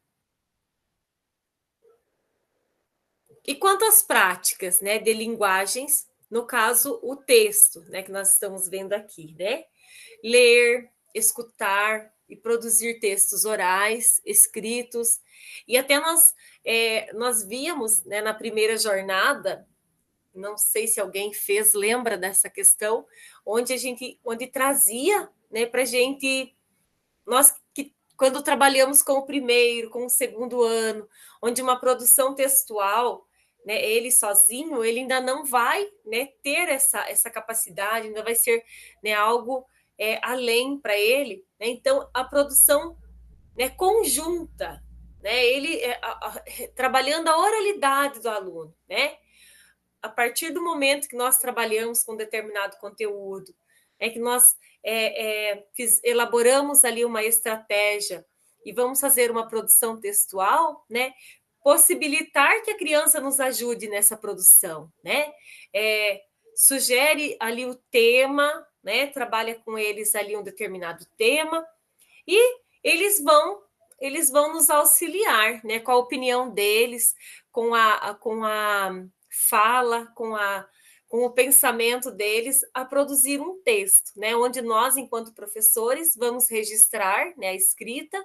E quanto às práticas, né, de linguagens, no caso, o texto, né, que nós estamos vendo aqui, né? Ler, escutar e produzir textos orais, escritos, e até nós víamos, né, na primeira jornada, não sei se alguém lembra dessa questão, onde trazia, né, para a gente, nós que quando trabalhamos com o primeiro, com o segundo ano, onde uma produção textual, né, ele sozinho, ele ainda não vai, né, ter essa capacidade, ainda vai ser, né, algo além para ele, né? Então a produção, né, conjunta, né, ele trabalhando a oralidade do aluno, né? A partir do momento que nós trabalhamos com determinado conteúdo, que nós elaboramos ali uma estratégia e vamos fazer uma produção textual, né? Possibilitar que a criança nos ajude nessa produção, né? Sugere ali o tema, né? Trabalha com eles ali um determinado tema e eles vão eles vão nos auxiliar, né, com a opinião deles, com a fala, com o pensamento deles, a produzir um texto, né, onde nós, enquanto professores, vamos registrar, né, a escrita,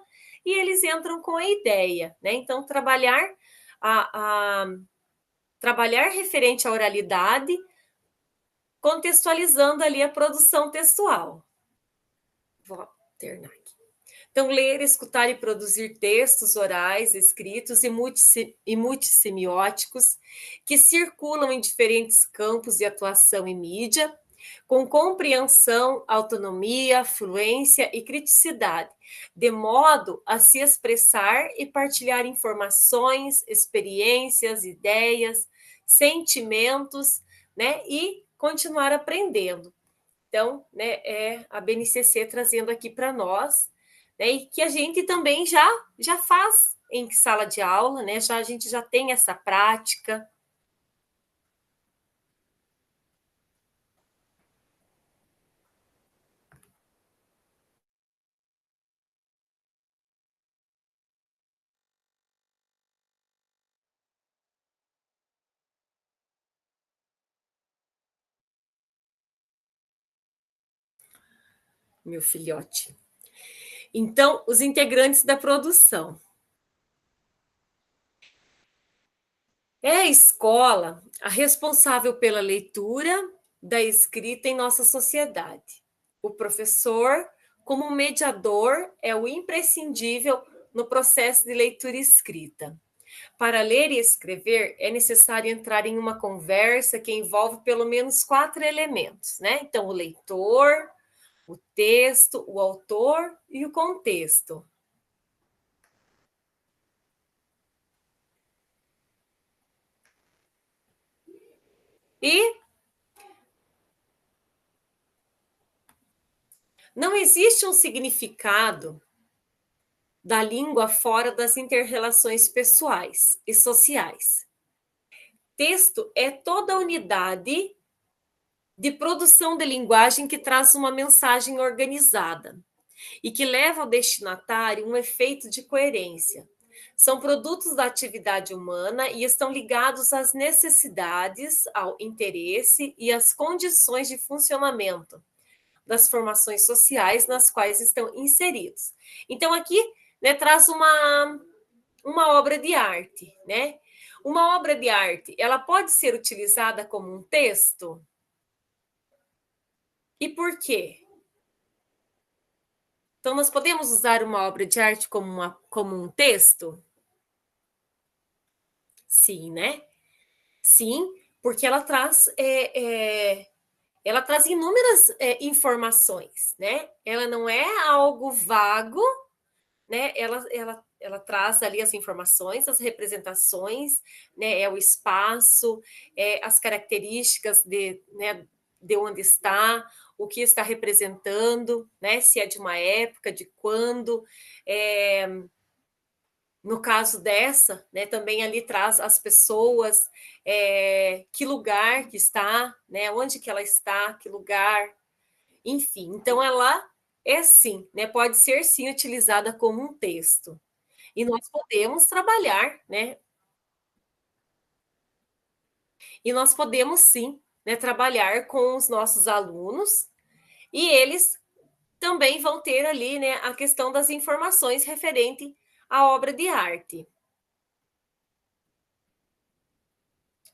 e eles entram com a ideia, né? Então, trabalhar referente à oralidade, contextualizando ali a produção textual. Vou alternar aqui. Então, ler, escutar e produzir textos orais, escritos e multissemióticos que circulam em diferentes campos de atuação e mídia, com compreensão, autonomia, fluência e criticidade, de modo a se expressar e partilhar informações, experiências, ideias, sentimentos, né, e continuar aprendendo. Então, né, é a BNCC trazendo aqui para nós, né, e que a gente também já faz em sala de aula, né, a gente já tem essa prática. Meu filhote. Então, os integrantes da produção. É a escola a responsável pela leitura da escrita em nossa sociedade. O professor, como mediador, é o imprescindível no processo de leitura e escrita. Para ler e escrever, é necessário entrar em uma conversa que envolve pelo menos 4 elementos, né? Então, o leitor, o texto, o autor e o contexto. E não existe um significado da língua fora das inter-relações pessoais e sociais. Texto é toda a unidade de produção de linguagem que traz uma mensagem organizada e que leva ao destinatário um efeito de coerência. São produtos da atividade humana e estão ligados às necessidades, ao interesse e às condições de funcionamento das formações sociais nas quais estão inseridos. Então, aqui, né, traz uma obra de arte, né? Uma obra de arte, ela pode ser utilizada como um texto? E por quê? Então, nós podemos usar uma obra de arte como um texto? Sim, né? Sim, porque ela traz inúmeras informações, né? Ela não é algo vago, né? Ela traz ali as informações, as representações, né? É o espaço, as características né, de onde está, o que está representando, né? Se é de uma época, de quando. No caso dessa, né, também ali traz as pessoas, que lugar que está, né? Onde que ela está, que lugar, enfim. Então, ela é sim, né? Pode ser sim utilizada como um texto. E nós podemos trabalhar, né? E nós podemos sim, né, trabalhar com os nossos alunos e eles também vão ter ali, né, a questão das informações referente à obra de arte.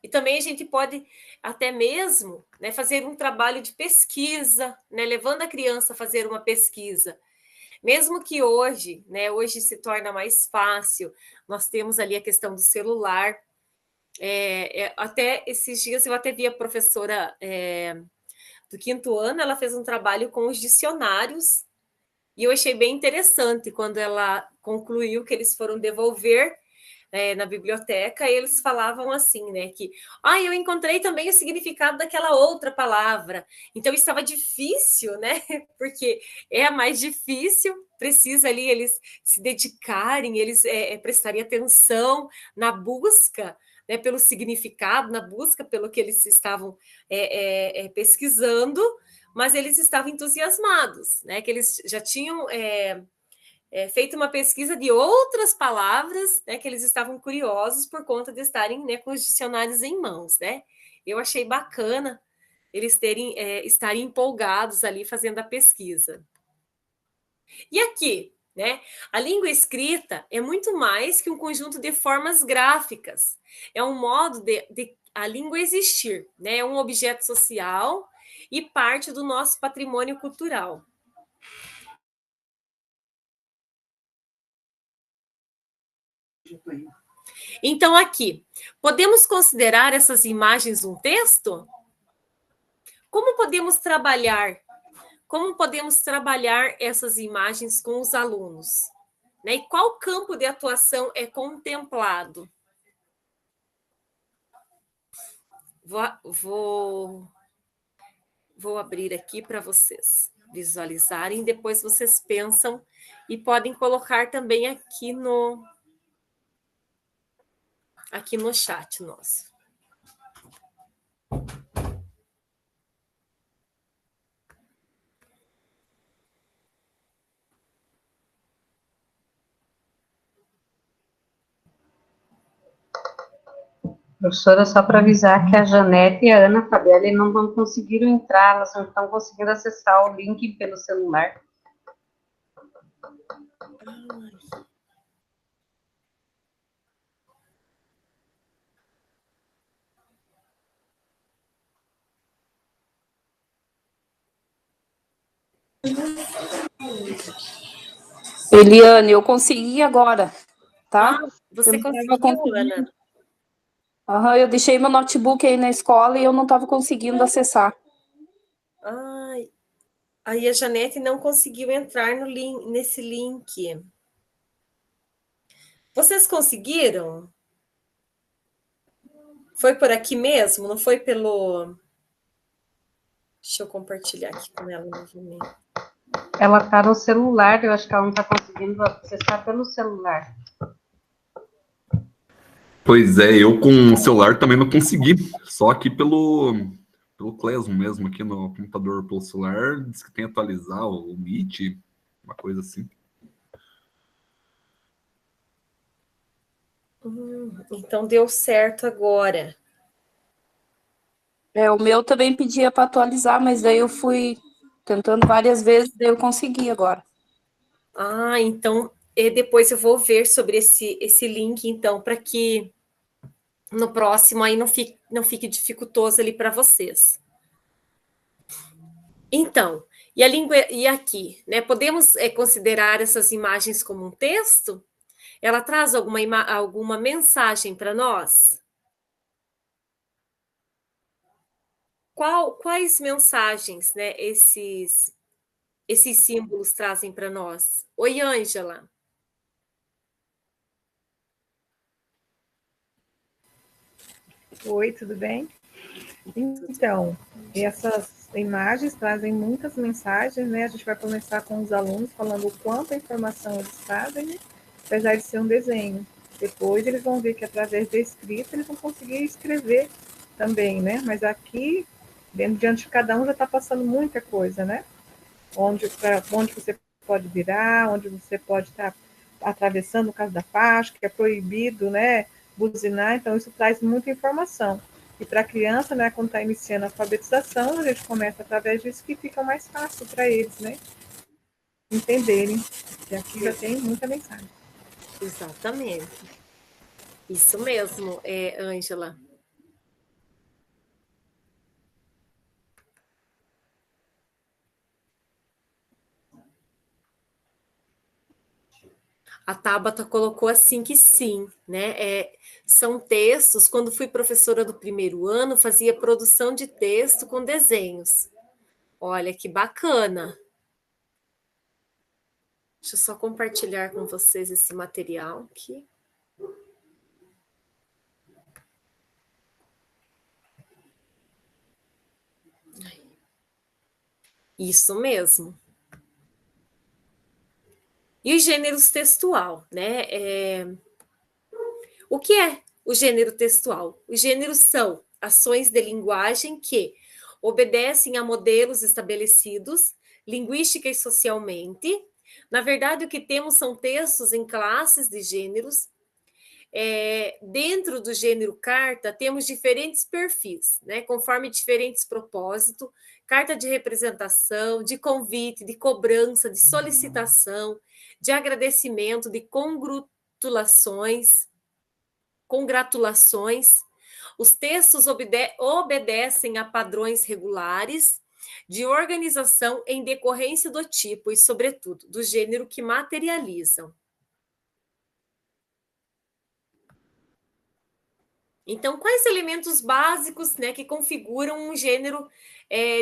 E também a gente pode até mesmo, né, fazer um trabalho de pesquisa, né, levando a criança a fazer uma pesquisa. Mesmo que hoje, né, hoje se torna mais fácil, nós temos ali a questão do celular. Até esses dias eu até vi a professora do 5º ano, ela fez um trabalho com os dicionários, e eu achei bem interessante quando ela concluiu que eles foram devolver na biblioteca, eles falavam assim, né, que eu encontrei também o significado daquela outra palavra. Então estava difícil, né? Porque é a mais difícil, precisa ali eles se dedicarem, eles prestarem atenção na busca, né, pelo significado, na busca pelo que eles estavam pesquisando, mas eles estavam entusiasmados, né? Que eles já tinham feito uma pesquisa de outras palavras, né, que eles estavam curiosos por conta de estarem, né, com os dicionários em mãos, né? Eu achei bacana eles estarem empolgados ali fazendo a pesquisa. E aqui, né? A língua escrita é muito mais que um conjunto de formas gráficas. É um modo de a língua existir, né? É um objeto social e parte do nosso patrimônio cultural. Então, aqui, podemos considerar essas imagens um texto? Como podemos trabalhar essas imagens com os alunos? Né? E qual campo de atuação é contemplado? Vou abrir aqui para vocês visualizarem, depois vocês pensam e podem colocar também aqui no chat nosso. Professora, só para avisar que a Janete e a Ana Fabielle não conseguiram entrar, elas não estão conseguindo acessar o link pelo celular. Eliane, eu consegui agora, tá? Você conseguiu, Ana? Aham, eu deixei meu notebook aí na escola e eu não estava conseguindo acessar. Ai, aí a Janete não conseguiu entrar nesse link. Vocês conseguiram? Foi por aqui mesmo? Não foi pelo... Deixa eu compartilhar aqui com ela novamente. Ela está no celular, eu acho que ela não está conseguindo acessar pelo celular. Pois é, eu com o celular também não consegui, só aqui pelo Classroom mesmo, aqui no computador pelo celular, diz que tem que atualizar o Meet, uma coisa assim. Então deu certo agora. O meu também pedia para atualizar, mas daí eu fui tentando várias vezes, daí eu consegui agora. Então depois eu vou ver sobre esse link, então, para que no próximo aí não fique dificultoso ali para vocês. Então, e a língua, e aqui, né? Podemos considerar essas imagens como um texto? Ela traz alguma mensagem para nós? Quais mensagens, né, esses símbolos trazem para nós? Oi, Ângela. Oi, tudo bem? Então, essas imagens trazem muitas mensagens, né? A gente vai começar com os alunos falando o quanto a informação eles trazem, né? Apesar de ser um desenho. Depois eles vão ver que através da escrita eles vão conseguir escrever também, né? Mas aqui, diante de cada um já está passando muita coisa, né? Onde você pode virar, onde você pode estar atravessando, no caso da faixa, que é proibido, né? Buzinar, então isso traz muita informação. E para a criança, né, quando está iniciando a alfabetização, a gente começa através disso que fica mais fácil para eles, né, entenderem. E aqui já tem muita mensagem. Exatamente. Isso mesmo, Ângela. A Tabata colocou assim que sim, né? São textos. Quando fui professora do primeiro ano, fazia produção de texto com desenhos. Olha que bacana. Deixa eu só compartilhar com vocês esse material aqui. Isso mesmo. E os gêneros textual, né? O que é o gênero textual? Os gêneros são ações de linguagem que obedecem a modelos estabelecidos, linguística e socialmente, Na verdade, o que temos são textos em classes de gêneros. Dentro do gênero carta, temos diferentes perfis, né? Conforme diferentes propósitos, carta de representação, de convite, de cobrança, de solicitação, de agradecimento, de congratulações. Os textos obedecem a padrões regulares de organização em decorrência do tipo e, sobretudo, do gênero que materializam. Então, quais elementos básicos, né, que configuram um gênero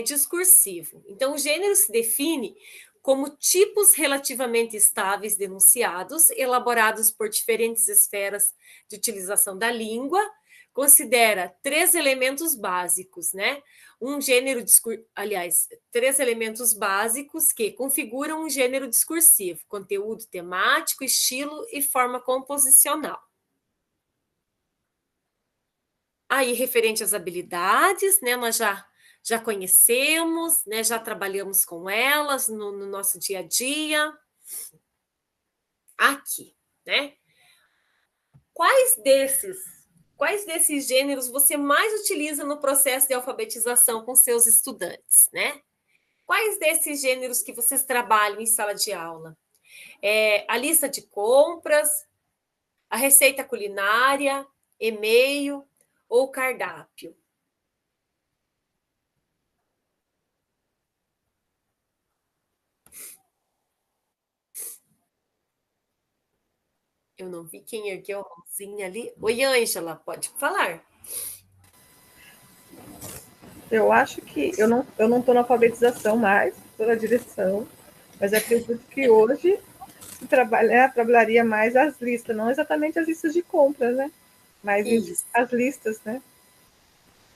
discursivo? Então, o gênero se define como tipos relativamente estáveis denunciados, elaborados por diferentes esferas de utilização da língua, considera 3 elementos básicos, né? Aliás, 3 elementos básicos que configuram um gênero discursivo: conteúdo temático, estilo e forma composicional. Aí, referente às habilidades, né, nós já conhecemos, né, já trabalhamos com elas no nosso dia a dia. Aqui, né? Quais desses gêneros você mais utiliza no processo de alfabetização com seus estudantes, né? Quais desses gêneros que vocês trabalham em sala de aula? A lista de compras, a receita culinária, e-mail ou cardápio? Eu não vi quem ergueu a mãozinha ali. Oi, Ângela, pode falar. Eu acho que eu não estou na alfabetização mais, estou na direção, mas acredito que hoje se trabalharia mais as listas, não exatamente as listas de compras, né? Mas as listas, né?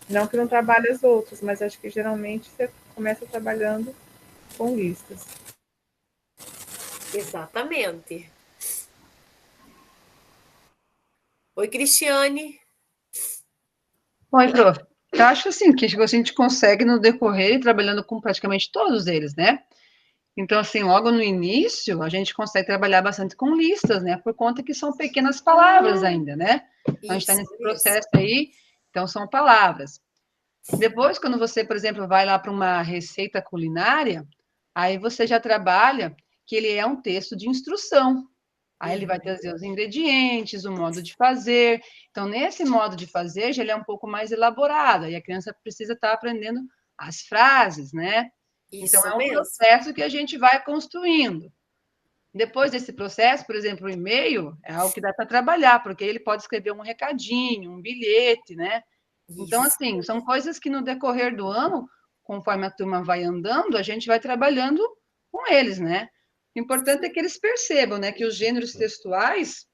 Não que não trabalhe as outras, mas acho que geralmente você começa trabalhando com listas. Exatamente. Oi, Cristiane. Oi, prof. Eu acho assim que a gente consegue no decorrer ir trabalhando com praticamente todos eles, né? Então, assim, logo no início, a gente consegue trabalhar bastante com listas, né? Por conta que são pequenas palavras ainda, né? A gente está nesse processo aí, então são palavras. Depois, quando você, por exemplo, vai lá para uma receita culinária, aí você já trabalha que ele é um texto de instrução. Aí ele vai trazer os ingredientes, o modo de fazer. Então, nesse modo de fazer, já ele é um pouco mais elaborado, e a criança precisa estar aprendendo as frases, né? Então, é um processo que a gente vai construindo. Depois desse processo, por exemplo, o e-mail é algo que dá para trabalhar, porque ele pode escrever um recadinho, um bilhete, né? Então, assim, são coisas que no decorrer do ano, conforme a turma vai andando, a gente vai trabalhando com eles, né? O importante é que eles percebam, né, que os gêneros textuais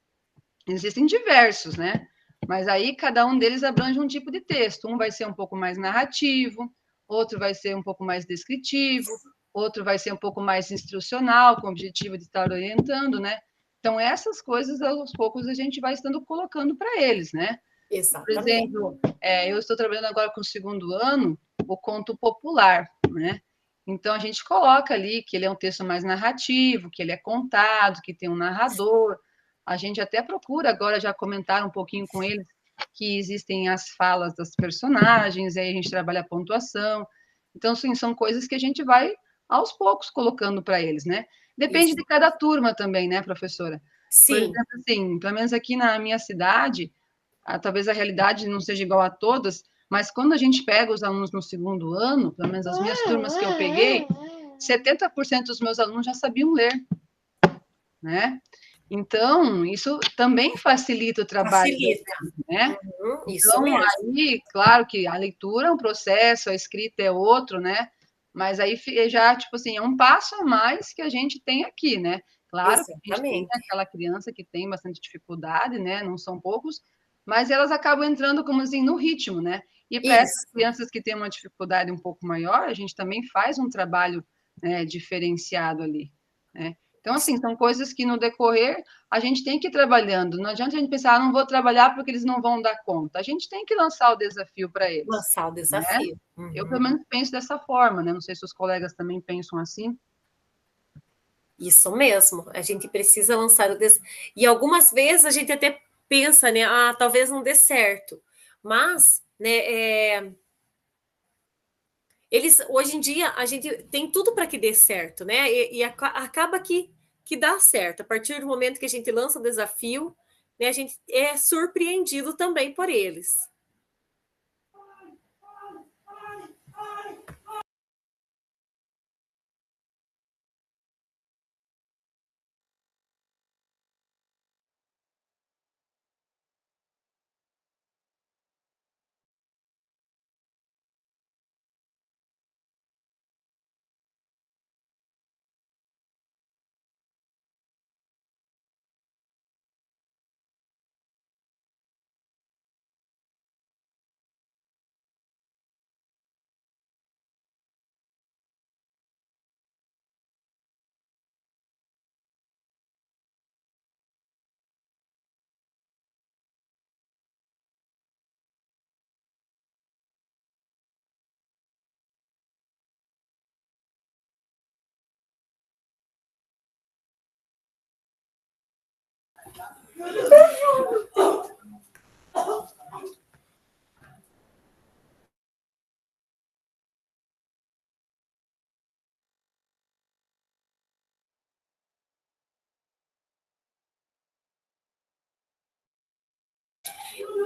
existem diversos, né? Mas aí cada um deles abrange um tipo de texto. Um vai ser um pouco mais narrativo, outro vai ser um pouco mais descritivo, outro vai ser um pouco mais instrucional, com o objetivo de estar orientando, né? Então, essas coisas, aos poucos, a gente vai estando colocando para eles, né? Exatamente. Por exemplo, eu estou trabalhando agora com o 2º ano, o conto popular, né? Então, a gente coloca ali que ele é um texto mais narrativo, que ele é contado, que tem um narrador. A gente até procura agora já comentar um pouquinho com eles que existem as falas das personagens, aí a gente trabalha a pontuação. Então, sim, são coisas que a gente vai, aos poucos, colocando para eles, né? Depende de cada turma também, né, professora? Sim. Por exemplo, assim, pelo menos aqui na minha cidade, talvez a realidade não seja igual a todas, mas quando a gente pega os alunos no 2º ano, pelo menos as minhas turmas que eu peguei, 70% dos meus alunos já sabiam ler, né? Então, isso também facilita o trabalho. Facilita. Né? Isso então, mesmo. aí, claro que a leitura é um processo, a escrita é outro, né? Mas aí já, tipo assim, é um passo a mais que a gente tem aqui, né? Claro que a gente tem aquela criança que tem bastante dificuldade, né? Não são poucos, mas elas acabam entrando, como assim, no ritmo, né? E para essas crianças que têm uma dificuldade um pouco maior, a gente também faz um trabalho, né, diferenciado ali, né? Então, assim, são coisas que no decorrer a gente tem que ir trabalhando. Não adianta a gente pensar, não vou trabalhar porque eles não vão dar conta. A gente tem que lançar o desafio para eles. Lançar o desafio. Né? Eu, pelo menos, penso dessa forma, né? Não sei se os colegas também pensam assim. Isso mesmo, a gente precisa lançar o e algumas vezes a gente até pensa, né, talvez não dê certo, mas, né, eles hoje em dia a gente tem tudo para que dê certo, né? Acaba que dá certo. A partir do momento que a gente lança o desafio, né, a gente é surpreendido também por eles.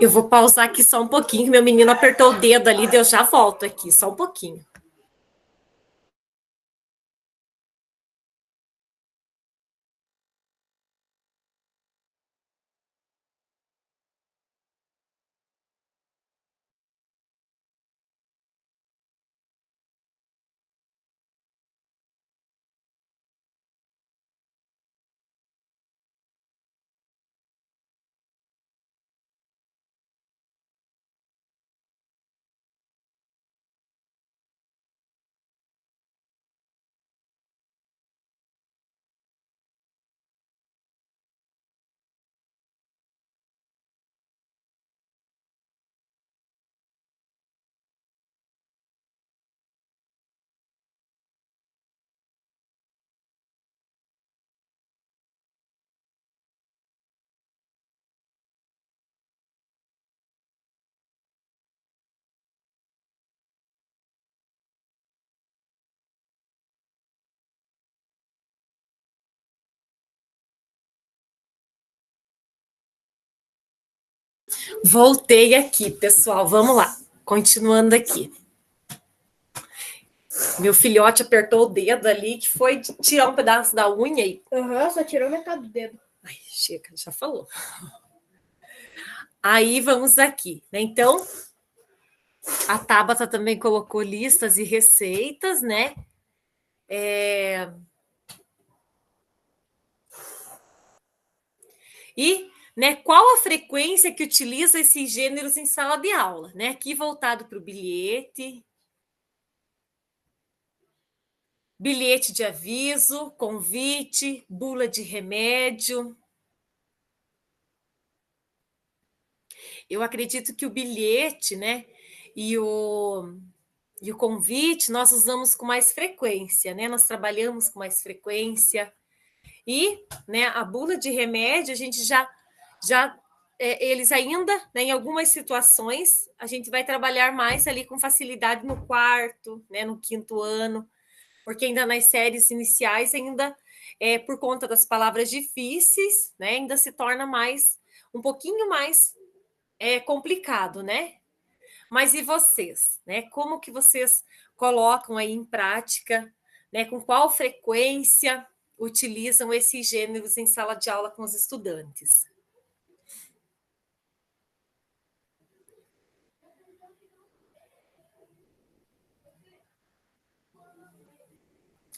Eu vou pausar aqui só um pouquinho, que meu menino apertou o dedo ali, eu já volto aqui, só um pouquinho. Voltei aqui, pessoal. Vamos lá. Continuando aqui. Meu filhote apertou o dedo ali, que foi tirar um pedaço da unha aí. Só tirou metade do dedo. Ai, chega, já falou. Aí vamos aqui, né? Então, a Tabata também colocou listas e receitas, né? E, né, qual a frequência que utiliza esses gêneros em sala de aula, né? Aqui voltado para o bilhete de aviso, convite, bula de remédio. Eu acredito que o bilhete, né, e o convite nós usamos com mais frequência, né? Nós trabalhamos com mais frequência. E, né, a bula de remédio, a gente já eles ainda, né, em algumas situações, a gente vai trabalhar mais ali com facilidade no quarto, né, no quinto ano, porque ainda nas séries iniciais, ainda por conta das palavras difíceis, né, ainda se torna um pouquinho mais complicado, né? Mas e vocês, né? Como que vocês colocam aí em prática, né? Com qual frequência utilizam esses gêneros em sala de aula com os estudantes?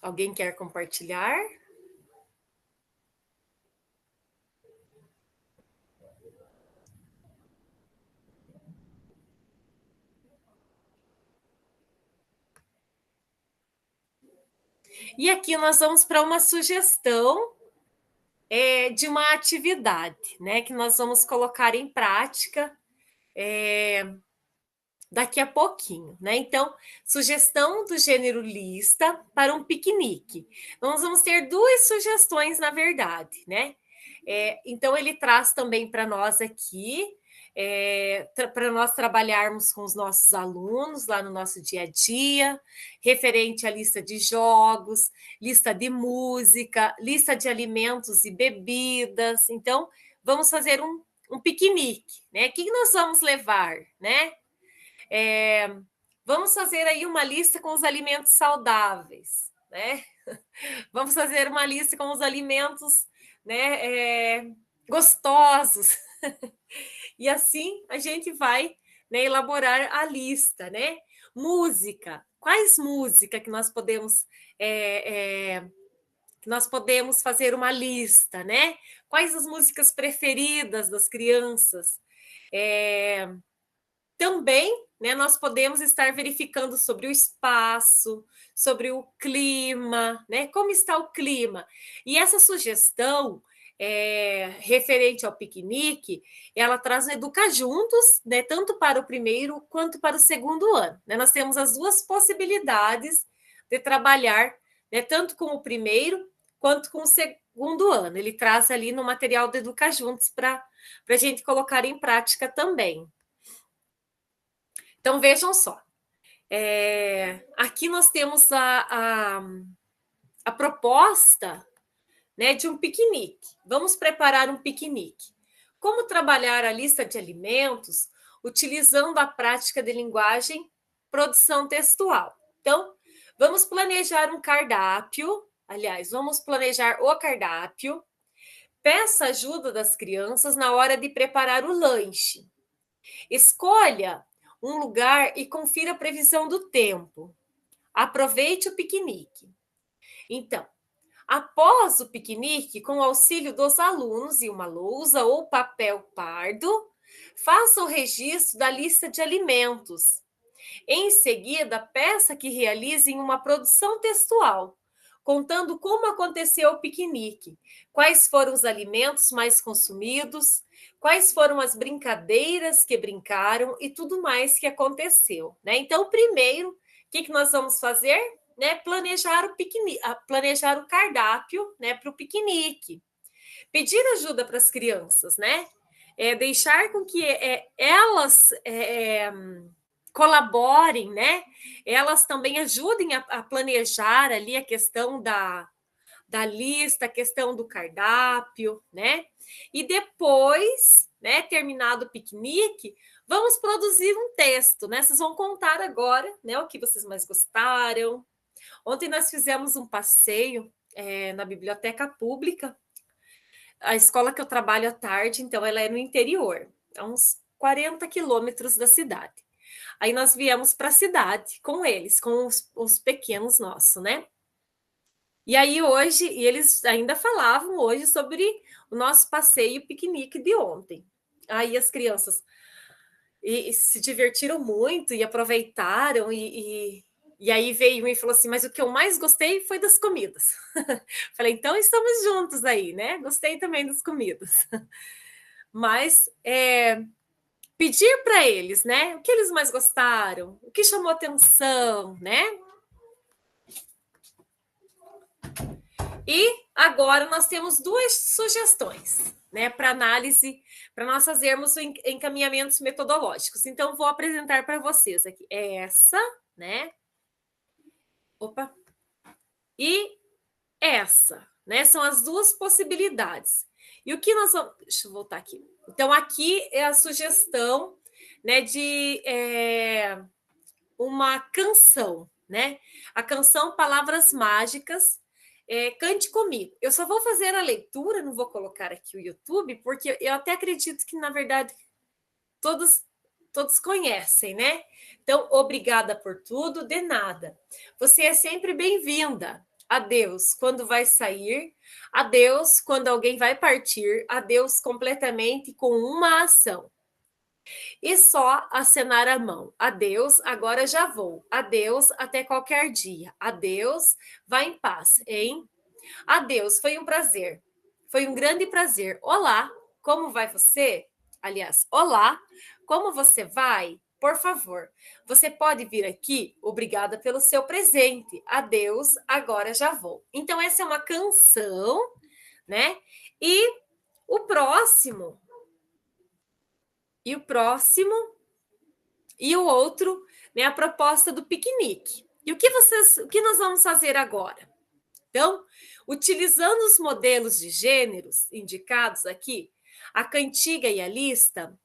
Alguém quer compartilhar? E aqui nós vamos para uma sugestão de uma atividade, né? Que nós vamos colocar em prática daqui a pouquinho, né? Então, sugestão do gênero lista para um piquenique. Nós vamos ter duas sugestões, na verdade, né? Então, ele traz também para nós aqui, para nós trabalharmos com os nossos alunos lá no nosso dia a dia, referente à lista de jogos, lista de música, lista de alimentos e bebidas. Então, vamos fazer um piquenique, né? O que nós vamos levar, né? Vamos fazer aí uma lista com os alimentos saudáveis, né? Vamos fazer uma lista com os alimentos, né, gostosos. E assim a gente vai, né, elaborar a lista, né? Música. Quais músicas que nós podemos fazer uma lista, né? Quais as músicas preferidas das crianças? Também, né, nós podemos estar verificando sobre o espaço, sobre o clima, né? Como está o clima? E essa sugestão referente ao piquenique, ela traz o Educa Juntos, né? Tanto para o primeiro quanto para o segundo ano. Né? Nós temos as duas possibilidades de trabalhar, né, tanto com o primeiro quanto com o segundo ano. Ele traz ali no material do Educa Juntos para a gente colocar em prática também. Então, vejam só. Aqui nós temos a proposta, né, de um piquenique. Vamos preparar um piquenique. Como trabalhar a lista de alimentos utilizando a prática de linguagem, produção textual. Então, vamos planejar um cardápio. Aliás, vamos planejar o cardápio. Peça ajuda das crianças na hora de preparar o lanche. Escolha um lugar e confira a previsão do tempo. Aproveite o piquenique. Então, após o piquenique, com o auxílio dos alunos e uma lousa ou papel pardo, faça o registro da lista de alimentos. Em seguida, peça que realizem uma produção textual, contando como aconteceu o piquenique, quais foram os alimentos mais consumidos, quais foram as brincadeiras que brincaram e tudo mais que aconteceu, né? Então, primeiro, o que nós vamos fazer? Né? Planejar o piquenique, planejar o cardápio, né, para o piquenique. Pedir ajuda para as crianças, né? Deixar com que elas colaborem, né? Elas também ajudem a planejar ali a questão da lista, a questão do cardápio, né? E depois, né, terminado o piquenique, vamos produzir um texto, né? Vocês vão contar agora, né, o que vocês mais gostaram. Ontem nós fizemos um passeio na biblioteca pública. A escola que eu trabalho à tarde, então, ela é no interior, a uns 40 quilômetros da cidade. Aí nós viemos para a cidade com eles, com os pequenos nossos, né? E aí hoje, e eles ainda falavam hoje sobre o nosso passeio piquenique de ontem. Aí as crianças se divertiram muito e aproveitaram, e aí veio e falou assim, mas o que eu mais gostei foi das comidas. Falei, então estamos juntos aí, né? Gostei também das comidas. Mas pedir para eles, né? O que eles mais gostaram, o que chamou atenção, né? E agora nós temos duas sugestões, né, para análise, para nós fazermos encaminhamentos metodológicos. Então, vou apresentar para vocês aqui essa, né? Opa! E essa, né? São as duas possibilidades. E o que nós vamos... Deixa eu voltar aqui. Então, aqui é a sugestão, né, de uma canção, né? A canção Palavras Mágicas, Cante Comigo. Eu só vou fazer a leitura, não vou colocar aqui o YouTube, porque eu até acredito que, na verdade, todos conhecem, né? Então, obrigada por tudo, de nada. Você é sempre bem-vinda. Adeus quando vai sair, adeus quando alguém vai partir, adeus completamente com uma ação. E só acenar a mão. Adeus, agora já vou. Adeus, até qualquer dia. Adeus, vá em paz, hein? Adeus, foi um prazer. Foi um grande prazer. Olá, como vai você? Aliás, olá, como você vai? por favor, você pode vir aqui? Obrigada pelo seu presente. Adeus, agora já vou. Então, essa é uma canção, né? E o próximo, e o outro, né? A proposta do piquenique. E o que nós vamos fazer agora? Então, utilizando os modelos de gêneros indicados aqui, a cantiga e a lista,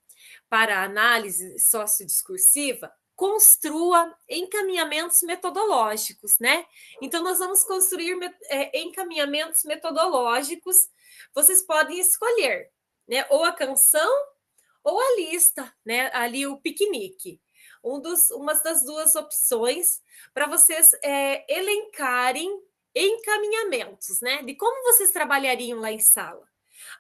para a análise sociodiscursiva, construa encaminhamentos metodológicos, né? Então, nós vamos construir encaminhamentos metodológicos. Vocês podem escolher, né? Ou a canção ou a lista, né? Ali o piquenique. Uma das duas opções para vocês elencarem encaminhamentos, né? De como vocês trabalhariam lá em sala.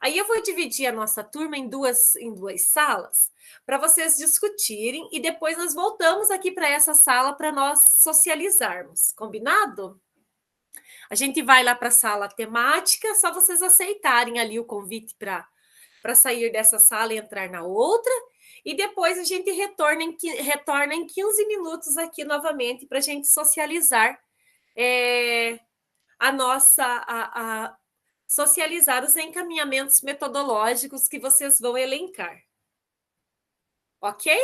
Aí eu vou dividir a nossa turma em duas salas para vocês discutirem e depois nós voltamos aqui para essa sala para nós socializarmos. Combinado? A gente vai lá para a sala temática, só vocês aceitarem ali o convite para sair dessa sala e entrar na outra. E depois a gente retorna em 15 minutos aqui novamente para a gente socializar socializar os encaminhamentos metodológicos que vocês vão elencar. Ok?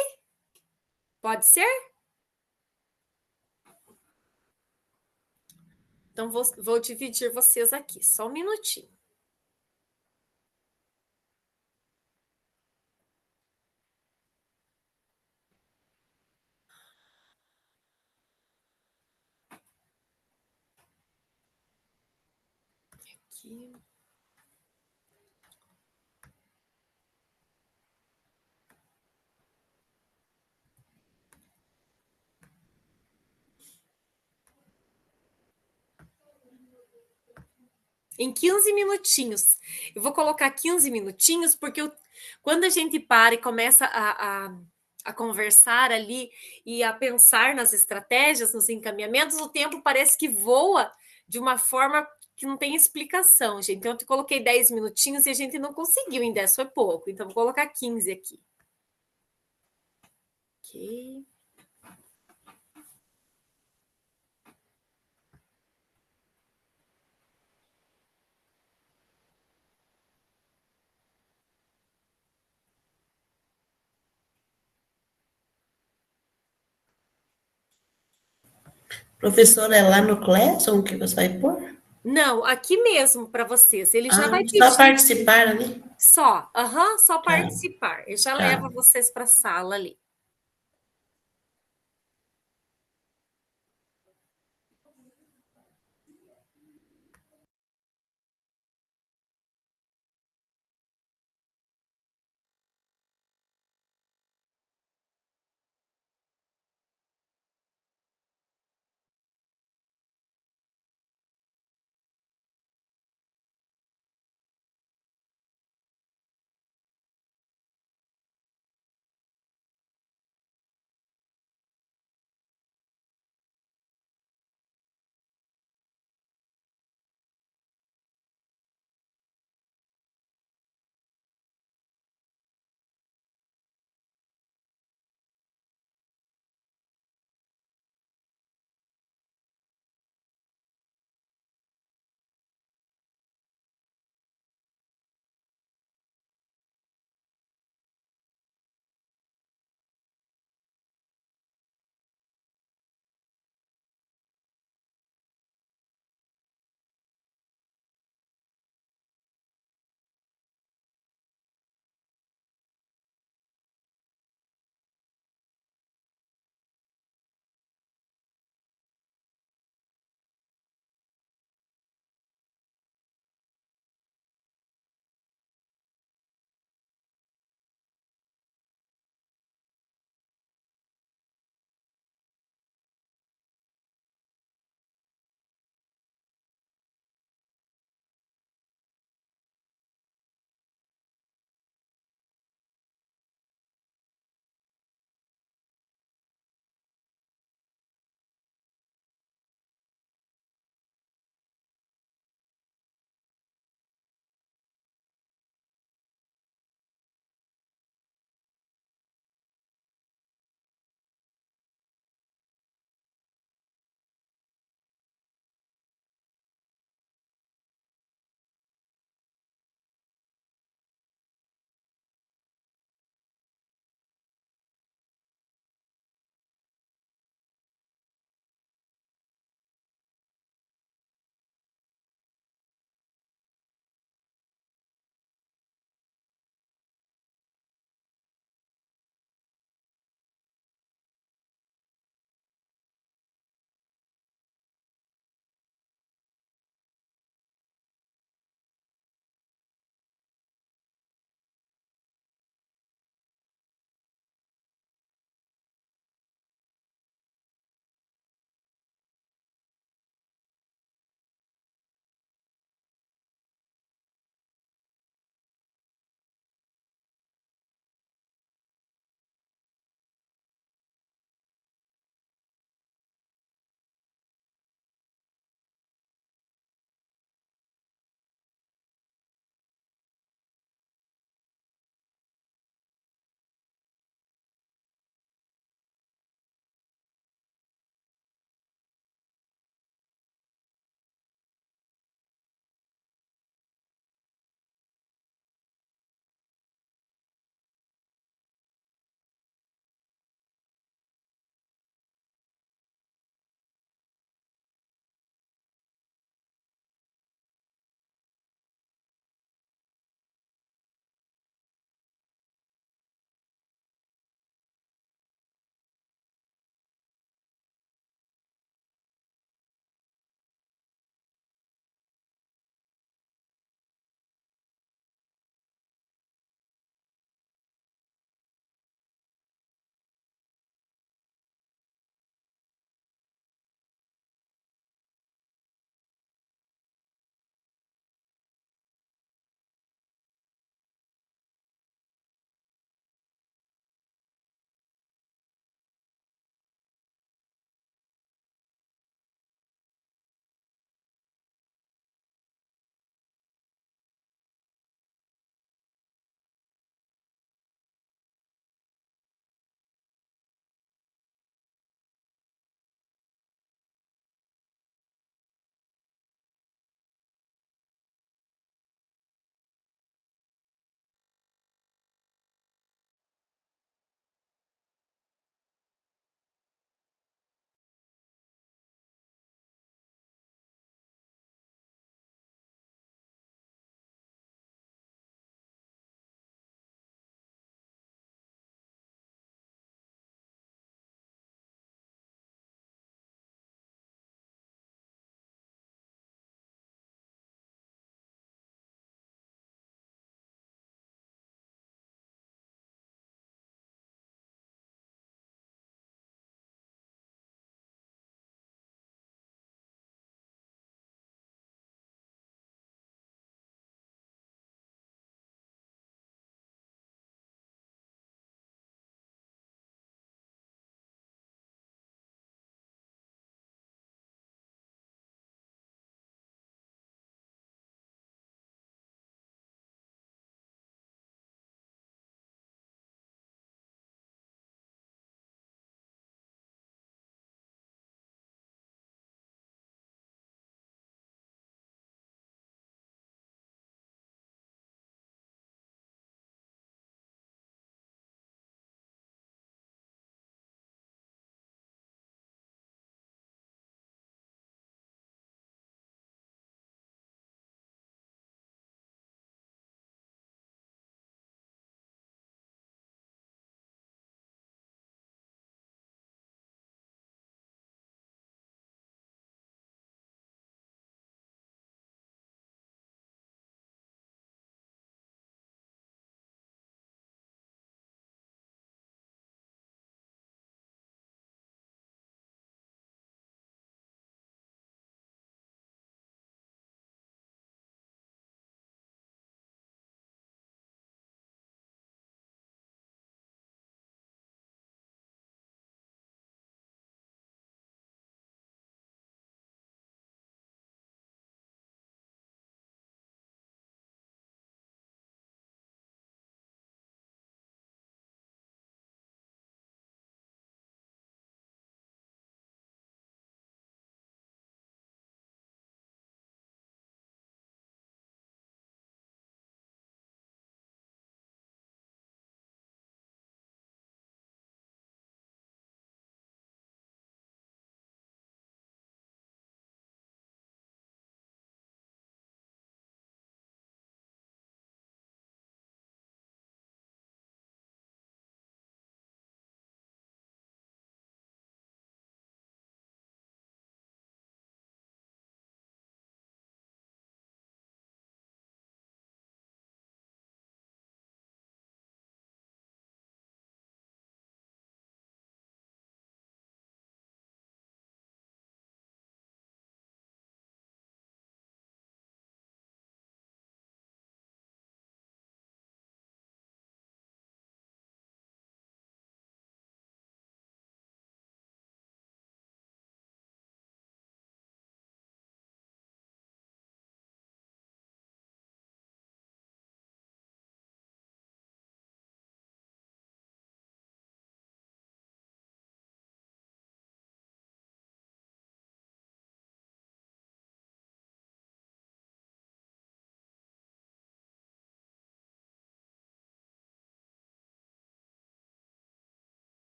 Pode ser? Então, vou dividir vocês aqui, só um minutinho. Aqui. Em 15 minutinhos. Eu vou colocar 15 minutinhos, porque quando a gente para e começa a conversar ali e a pensar nas estratégias, nos encaminhamentos, o tempo parece que voa de uma forma que não tem explicação, gente. Então, eu coloquei 10 minutinhos e a gente não conseguiu em 10, foi pouco. Então, vou colocar 15 aqui. Ok. Professora, é lá no Classroom que você vai pôr? Não, aqui mesmo para vocês. Ele já vai Só pedir. participar ali? Só Tá, participar. Ele já tá. leva vocês para a sala ali.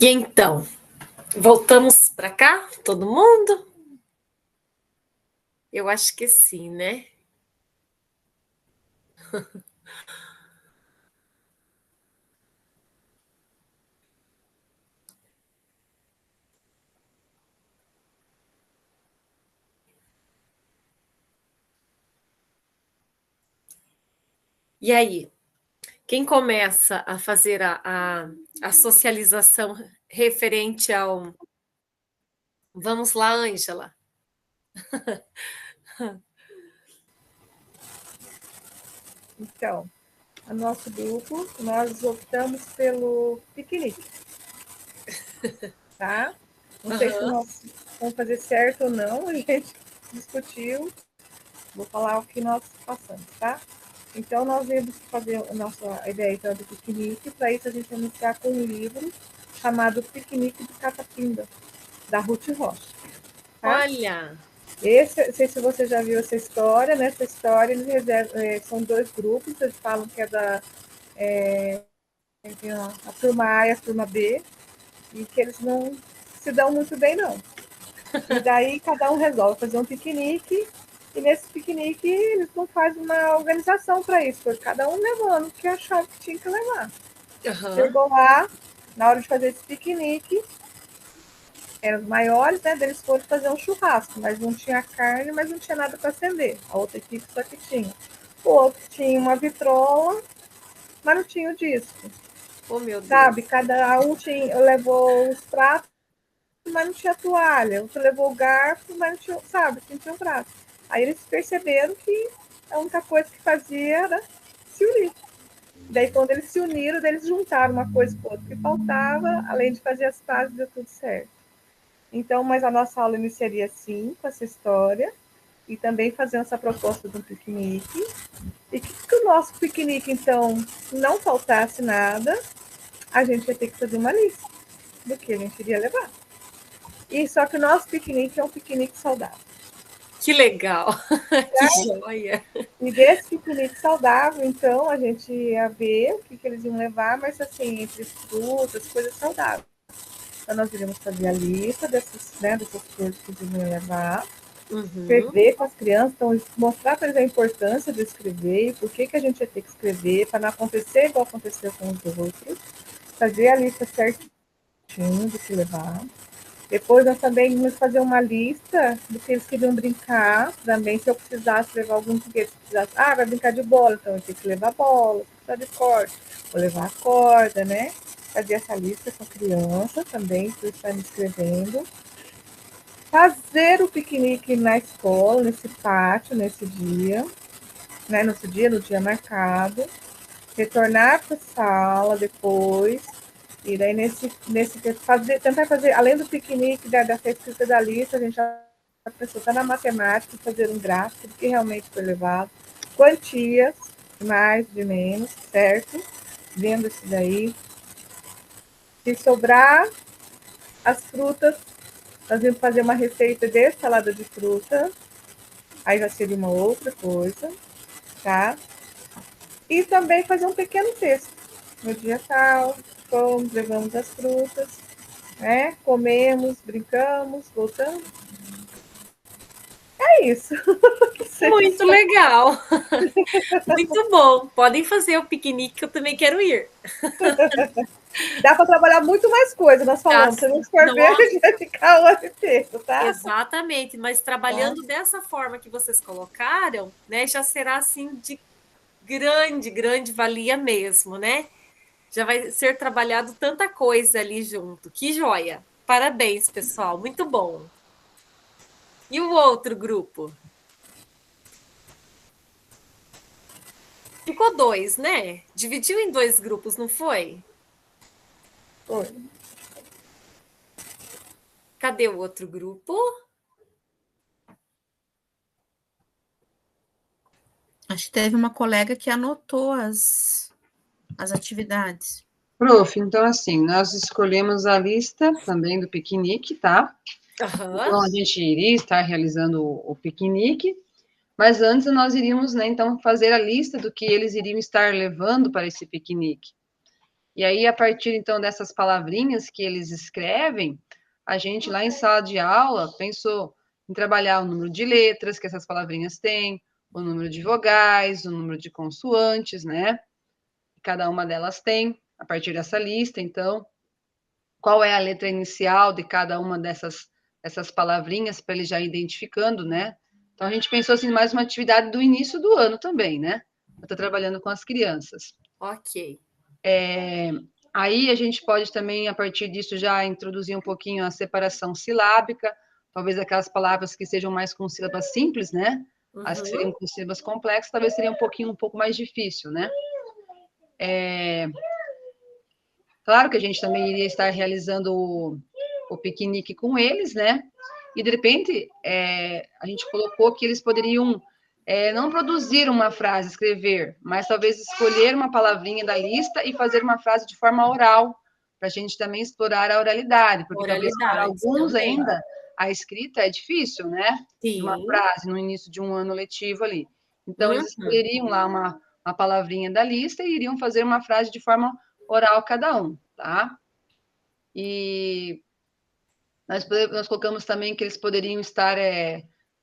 E então, voltamos para cá, todo mundo? Eu acho que sim, né? E aí, quem começa a fazer a socialização referente ao. Vamos lá, Ângela. Então, o nosso grupo, nós optamos pelo piquenique, tá? Não sei se nós vamos fazer certo ou não, a gente discutiu. Vou falar o que nós passamos, tá? Então, nós íamos fazer a nossa ideia então, do piquenique. Para isso, a gente vai iniciar com um livro chamado Piquenique de Catapinda, da Ruth Rocha. Tá? Olha! Não sei se você já viu essa história. Nessa história, eles são 2 grupos, eles falam que é a turma A e a turma B, e que eles não se dão muito bem, não. E daí, cada um resolve fazer um piquenique. E nesse piquenique, eles não fazem uma organização para isso, foi cada um levando o que achava que tinha que levar. Chegou lá, na hora de fazer esse piquenique, eram os maiores, né? Eles foram fazer um churrasco, mas não tinha carne, mas não tinha nada para acender. A outra equipe só que tinha. O outro tinha uma vitrola, mas não tinha o disco. Oh, meu Deus. Sabe, cada um levou os pratos, mas não tinha toalha. Outro levou o garfo, mas não tinha, sabe, não tinha um prato. Aí eles perceberam que a única coisa que fazia era se unir. Daí, quando eles se uniram, eles juntaram uma coisa com outra que faltava, além de fazer as pazes, deu tudo certo. Então, mas a nossa aula iniciaria assim, com essa história, e também fazendo essa proposta do piquenique. E que o nosso piquenique, então, não faltasse nada, a gente ia ter que fazer uma lista do que a gente iria levar. E só que o nosso piquenique é um piquenique saudável. Que legal! Que joia! E desse piquenique saudável, então, a gente ia ver o que eles iam levar, mas assim, entre frutas, coisas saudáveis. Então, nós iríamos fazer a lista dessas coisas que eles iam levar, escrever com as crianças, então, mostrar para eles a importância de escrever, e por que a gente ia ter que escrever, para não acontecer igual aconteceu com os outros, fazer a lista certinho do que levar. Depois nós também vamos fazer uma lista do que eles queriam brincar, também se eu precisasse levar algum brinquedo, vai brincar de bola, então eu tenho que levar bola, se precisar de corda, vou levar a corda, né? Fazer essa lista com a criança também, que eles estão escrevendo. Fazer o piquenique na escola, nesse pátio, nesse dia, né? No dia marcado. Retornar para a sala depois. E daí, tentar fazer, além do piquenique, da escrita da lista, a gente já pensou na matemática, fazer um gráfico do que realmente foi levado, quantias, de mais, de menos, certo? Vendo isso daí. Se sobrar as frutas, nós vamos fazer uma receita de salada de fruta, aí já seria uma outra coisa, tá? E também fazer um pequeno texto. No dia tal, fomos, levamos as frutas, né? Comemos, brincamos, voltamos. É isso. Muito legal. Muito bom. Podem fazer o piquenique que eu também quero ir. Dá para trabalhar muito mais coisa, nós falamos. Se não for ver, a gente vai ficar o ano inteiro, tá? Exatamente, mas trabalhando dessa forma que vocês colocaram, né, já será assim de grande valia mesmo, né? Já vai ser trabalhado tanta coisa ali junto. Que joia! Parabéns, pessoal. Muito bom. E o outro grupo? Ficou 2, né? Dividiu em 2 grupos, não foi? Foi. Cadê o outro grupo? Acho que teve uma colega que anotou as atividades. Prof, então assim, nós escolhemos a lista também do piquenique, tá? Então, a gente iria estar realizando o piquenique, mas antes nós iríamos, né, então, fazer a lista do que eles iriam estar levando para esse piquenique. E aí, a partir, então, dessas palavrinhas que eles escrevem, a gente, lá em sala de aula, pensou em trabalhar o número de letras que essas palavrinhas têm, o número de vogais, o número de consoantes, né? Cada uma delas tem, a partir dessa lista, então, qual é a letra inicial de cada uma dessas palavrinhas, para ele já ir identificando, né? Então, a gente pensou assim, mais uma atividade do início do ano também, né? Eu estou trabalhando com as crianças. Ok. Aí a gente pode também, a partir disso, já introduzir um pouquinho a separação silábica, talvez aquelas palavras que sejam mais com sílabas simples, né? As que seriam com sílabas complexas, talvez seria um pouco mais difícil, né? Claro que a gente também iria estar realizando o piquenique com eles, né? E, de repente, a gente colocou que eles poderiam não produzir uma frase, escrever, mas talvez escolher uma palavrinha da lista e fazer uma frase de forma oral, para a gente também explorar a oralidade, porque talvez para Oralidade alguns também. ainda a escrita é difícil, né? De uma Sim. frase no início de um ano letivo ali. Então, eles Uhum. escolheriam lá uma palavrinha da lista e iriam fazer uma frase de forma oral cada um, tá? E nós colocamos também que eles poderiam estar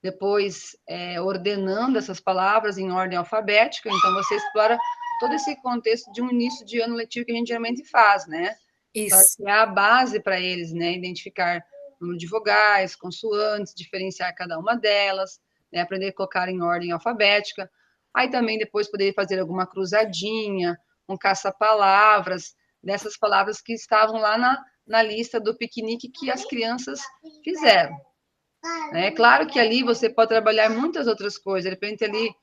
depois ordenando essas palavras em ordem alfabética, então você explora todo esse contexto de um início de ano letivo que a gente geralmente faz, né? Isso. É a base para eles, né? Identificar o número de vogais, consoantes, diferenciar cada uma delas, né? Aprender a colocar em ordem alfabética. Aí também depois poder fazer alguma cruzadinha, um caça-palavras, dessas palavras que estavam lá na lista do piquenique que as crianças fizeram. É claro que ali você pode trabalhar muitas outras coisas, de repente ali,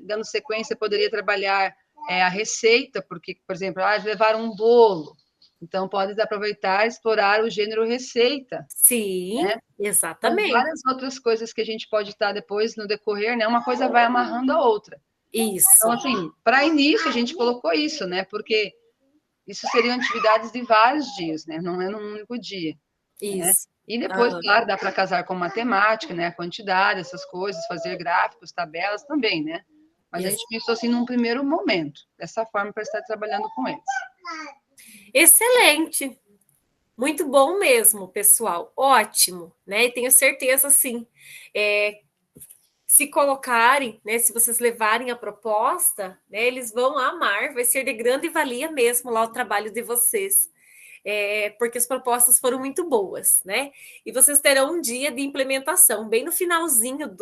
dando sequência, poderia trabalhar a receita, porque, por exemplo, levaram um bolo, então pode aproveitar e explorar o gênero receita. Sim, né? Então, exatamente. várias outras coisas que a gente pode estar depois no decorrer, né? Uma coisa vai amarrando a outra. Isso. Então, assim, para início a gente colocou isso, né? Porque isso seriam atividades de vários dias, né? Não é num único dia. Né? Isso. E depois, claro, dá para casar com matemática, né? A quantidade, essas coisas, fazer gráficos, tabelas também, né? Mas a gente pensou assim num primeiro momento, dessa forma, para estar trabalhando com eles. Excelente. Muito bom mesmo, pessoal. Ótimo, né? E tenho certeza, sim. Se colocarem, né? Se vocês levarem a proposta, né? Eles vão amar. Vai ser de grande valia mesmo lá o trabalho de vocês. Porque as propostas foram muito boas, né? E vocês terão um dia de implementação, bem no finalzinho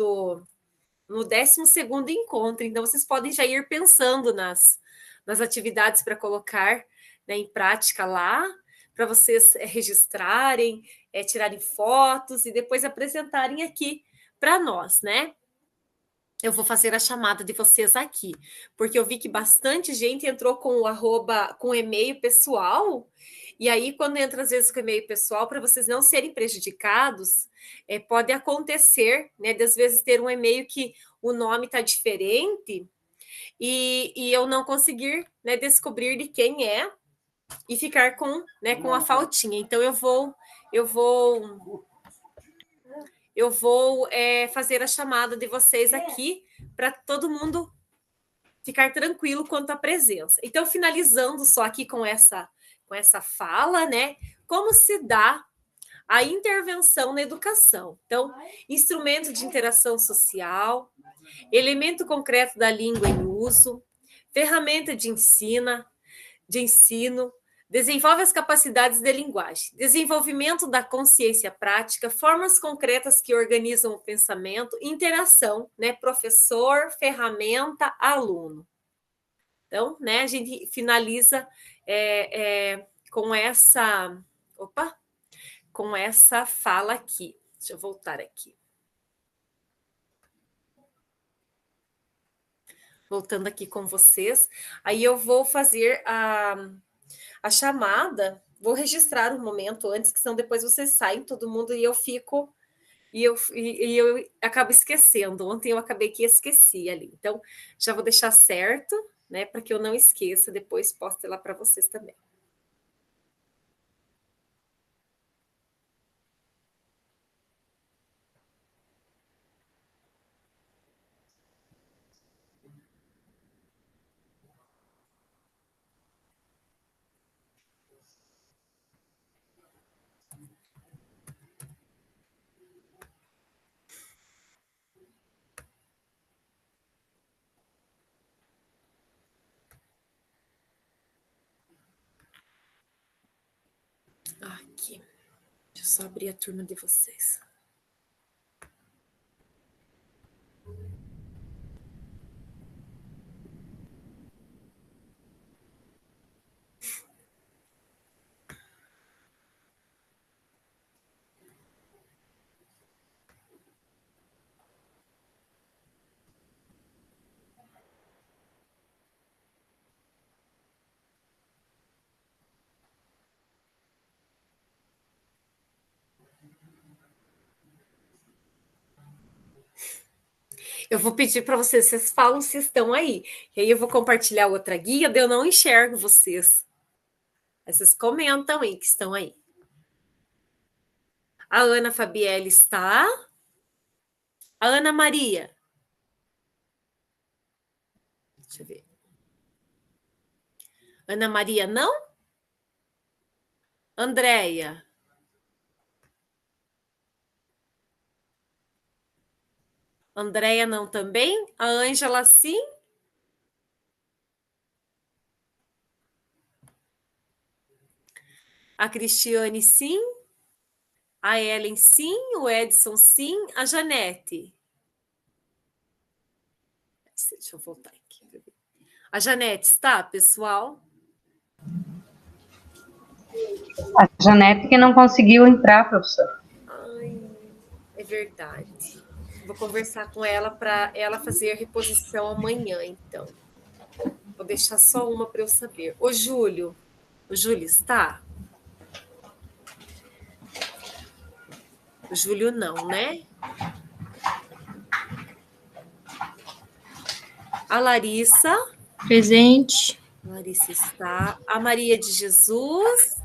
no 12º encontro. Então, vocês podem já ir pensando nas atividades para colocar, né, em prática lá, para vocês registrarem, tirarem fotos e depois apresentarem aqui para nós, né? Eu vou fazer a chamada de vocês aqui, porque eu vi que bastante gente entrou com o arroba, com o e-mail pessoal, e aí, quando entra às vezes com o e-mail pessoal, para vocês não serem prejudicados, pode acontecer, né, de às vezes ter um e-mail que o nome está diferente e eu não conseguir, né, descobrir de quem é e ficar com, né, com a faltinha. Então, eu vou fazer a chamada de vocês aqui para todo mundo ficar tranquilo quanto à presença. Então, finalizando só aqui com essa fala, né? Como se dá a intervenção na educação? Então, instrumento de interação social, elemento concreto da língua em uso, ferramenta de ensino, desenvolve as capacidades de linguagem, desenvolvimento da consciência prática, formas concretas que organizam o pensamento, interação, né? Professor, ferramenta, aluno. Então, né, a gente finaliza com essa fala aqui. Deixa eu voltar aqui. Voltando aqui com vocês. Aí eu vou fazer a chamada, vou registrar um momento antes, que senão depois vocês saem, todo mundo, e eu fico, e eu acabo esquecendo. Ontem eu acabei que esqueci ali. Então, já vou deixar certo, né, para que eu não esqueça, depois posto lá para vocês também. aqui. Deixa eu só abrir a turma de vocês. Eu vou pedir para vocês falam se estão aí. E aí eu vou compartilhar outra guia, daí eu não enxergo vocês. Vocês comentam aí que estão aí. A Ana Fabielle está. A Ana Maria. Deixa eu ver. Ana Maria, não? Andréia. Andréia não também? A Ângela sim? A Cristiane sim? A Ellen sim? O Edson sim? A Janete? Deixa eu voltar aqui. A Janete está, pessoal? A Janete que não conseguiu entrar, professor. Ai, é verdade. Vou conversar com ela para ela fazer a reposição amanhã, então. Vou deixar só uma para eu saber. O Júlio está? O Júlio não, né? A Larissa. Presente. Larissa está. A Maria de Jesus.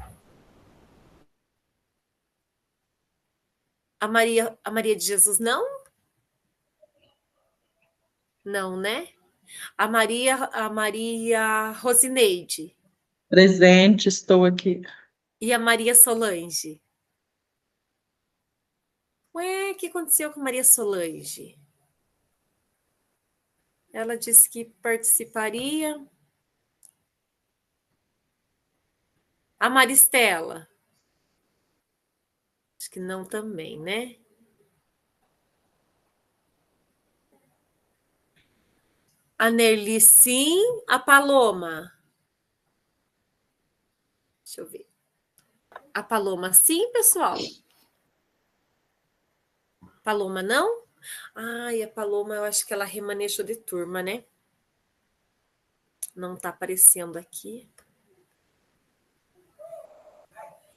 A Maria de Jesus não? Não, né? A Maria Rosineide. Presente, estou aqui. E a Maria Solange? Ué, o que aconteceu com Maria Solange? Ela disse que participaria. A Maristela? Acho que não também, né? A Nerli, sim. A Paloma? Deixa eu ver. A Paloma, sim, pessoal? Paloma, não? Ai, a Paloma, eu acho que ela remanejou de turma, né? Não tá aparecendo aqui.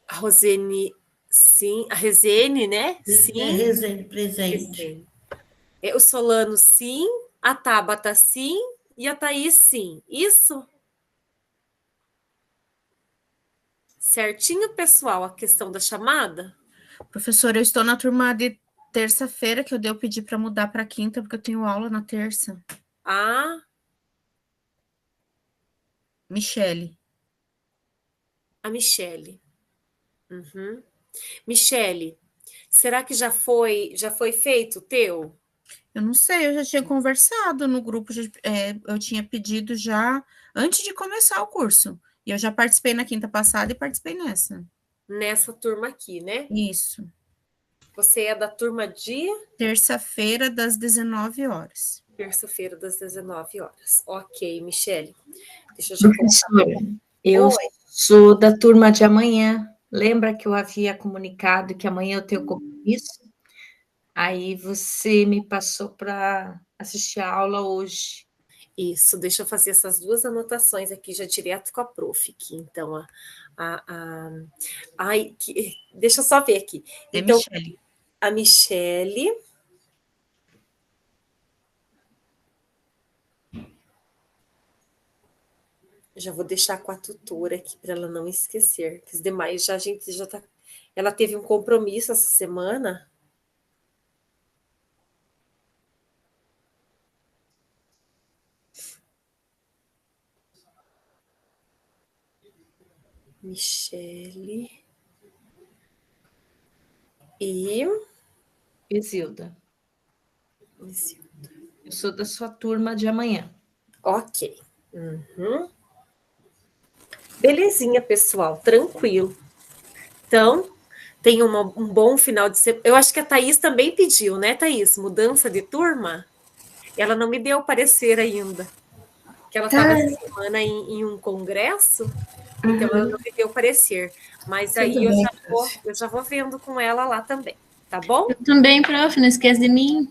A Rosene, sim. A Resene, né? Sim. É Resene, presente. Resene. O Solano, sim. A Tabata, sim. E a Thaís, sim. Isso? Certinho, pessoal, a questão da chamada? Professora, eu estou na turma de terça-feira, que eu pedi para mudar para quinta, porque eu tenho aula na terça. Ah. Michele. A Michele. Uhum. Michele, será que já foi feito o teu? Eu não sei, eu já tinha conversado no grupo, eu tinha pedido já antes de começar o curso. E eu já participei na quinta passada e participei nessa. Nessa turma aqui, né? Isso. Você é da turma de? Terça-feira, das 19 horas. Terça-feira, das 19 horas. Ok, Michele. Deixa eu já Professora, eu sou da turma de amanhã. Lembra que eu havia comunicado que amanhã eu tenho compromisso? Aí você me passou para assistir a aula hoje. Isso, deixa eu fazer essas duas anotações aqui, já direto com a prof. Aqui, então, deixa eu só ver aqui. Então, Michele. A Michele. Já vou deixar com a tutora aqui para ela não esquecer. Que os demais a gente já tá. Ela teve um compromisso essa semana. Michele. E Isilda. Eu sou da sua turma de amanhã. Ok. Uhum. Belezinha, pessoal. Tranquilo. Então, tenha um bom final de semana. Eu acho que a Thaís também pediu, né, Thaís? Mudança de turma? Ela não me deu parecer ainda. Que ela estava essa semana em um congresso, então ela não me deu parecer. Mas aí eu já vou vendo com ela lá também, tá bom? Eu também, prof, não esquece de mim.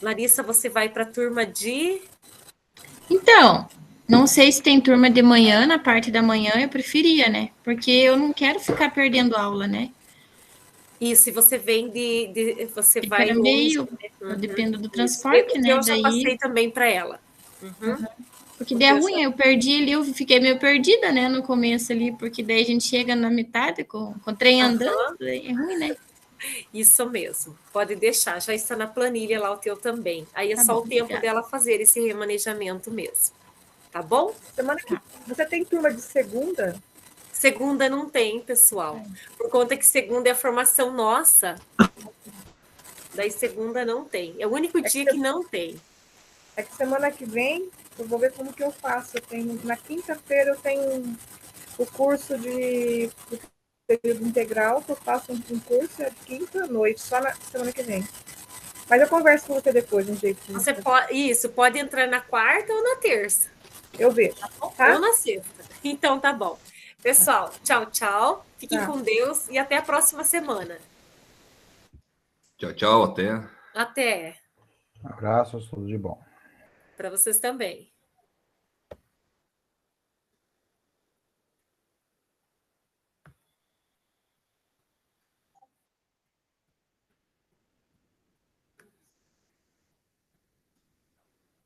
Larissa, você vai para a turma de... Então, não sei se tem turma de manhã, na parte da manhã eu preferia, né? Porque eu não quero ficar perdendo aula, né? Isso, e você vem você Fica vai longe, meio, né? eu dependo do transporte, Isso. né? Eu já passei também para ela. Porque daí é ruim, eu perdi ali, eu fiquei meio perdida, né, no começo ali, porque daí a gente chega na metade com o trem andando, é ruim, né? Isso mesmo, pode deixar, já está na planilha lá o teu também. Aí é Tá só bom, o tempo obrigada. dela fazer esse remanejamento mesmo, tá bom? Semana que você tem turma de segunda? Segunda não tem, pessoal, por conta que segunda é a formação nossa. Daí segunda não tem, é o único dia que não tem. É que semana que vem eu vou ver como que eu faço. Eu tenho, na quinta-feira eu tenho o curso de período integral, que eu faço um curso de quinta-noite, só na semana que vem. Mas eu converso com você depois, um jeito. Você pode entrar na quarta ou na terça. Eu vejo. Tá? Ou na sexta. Então tá bom. Pessoal, tchau, tchau. Fiquem com Deus e até a próxima semana. Tchau, tchau, até. Até. Abraços, tudo de bom. Para vocês também.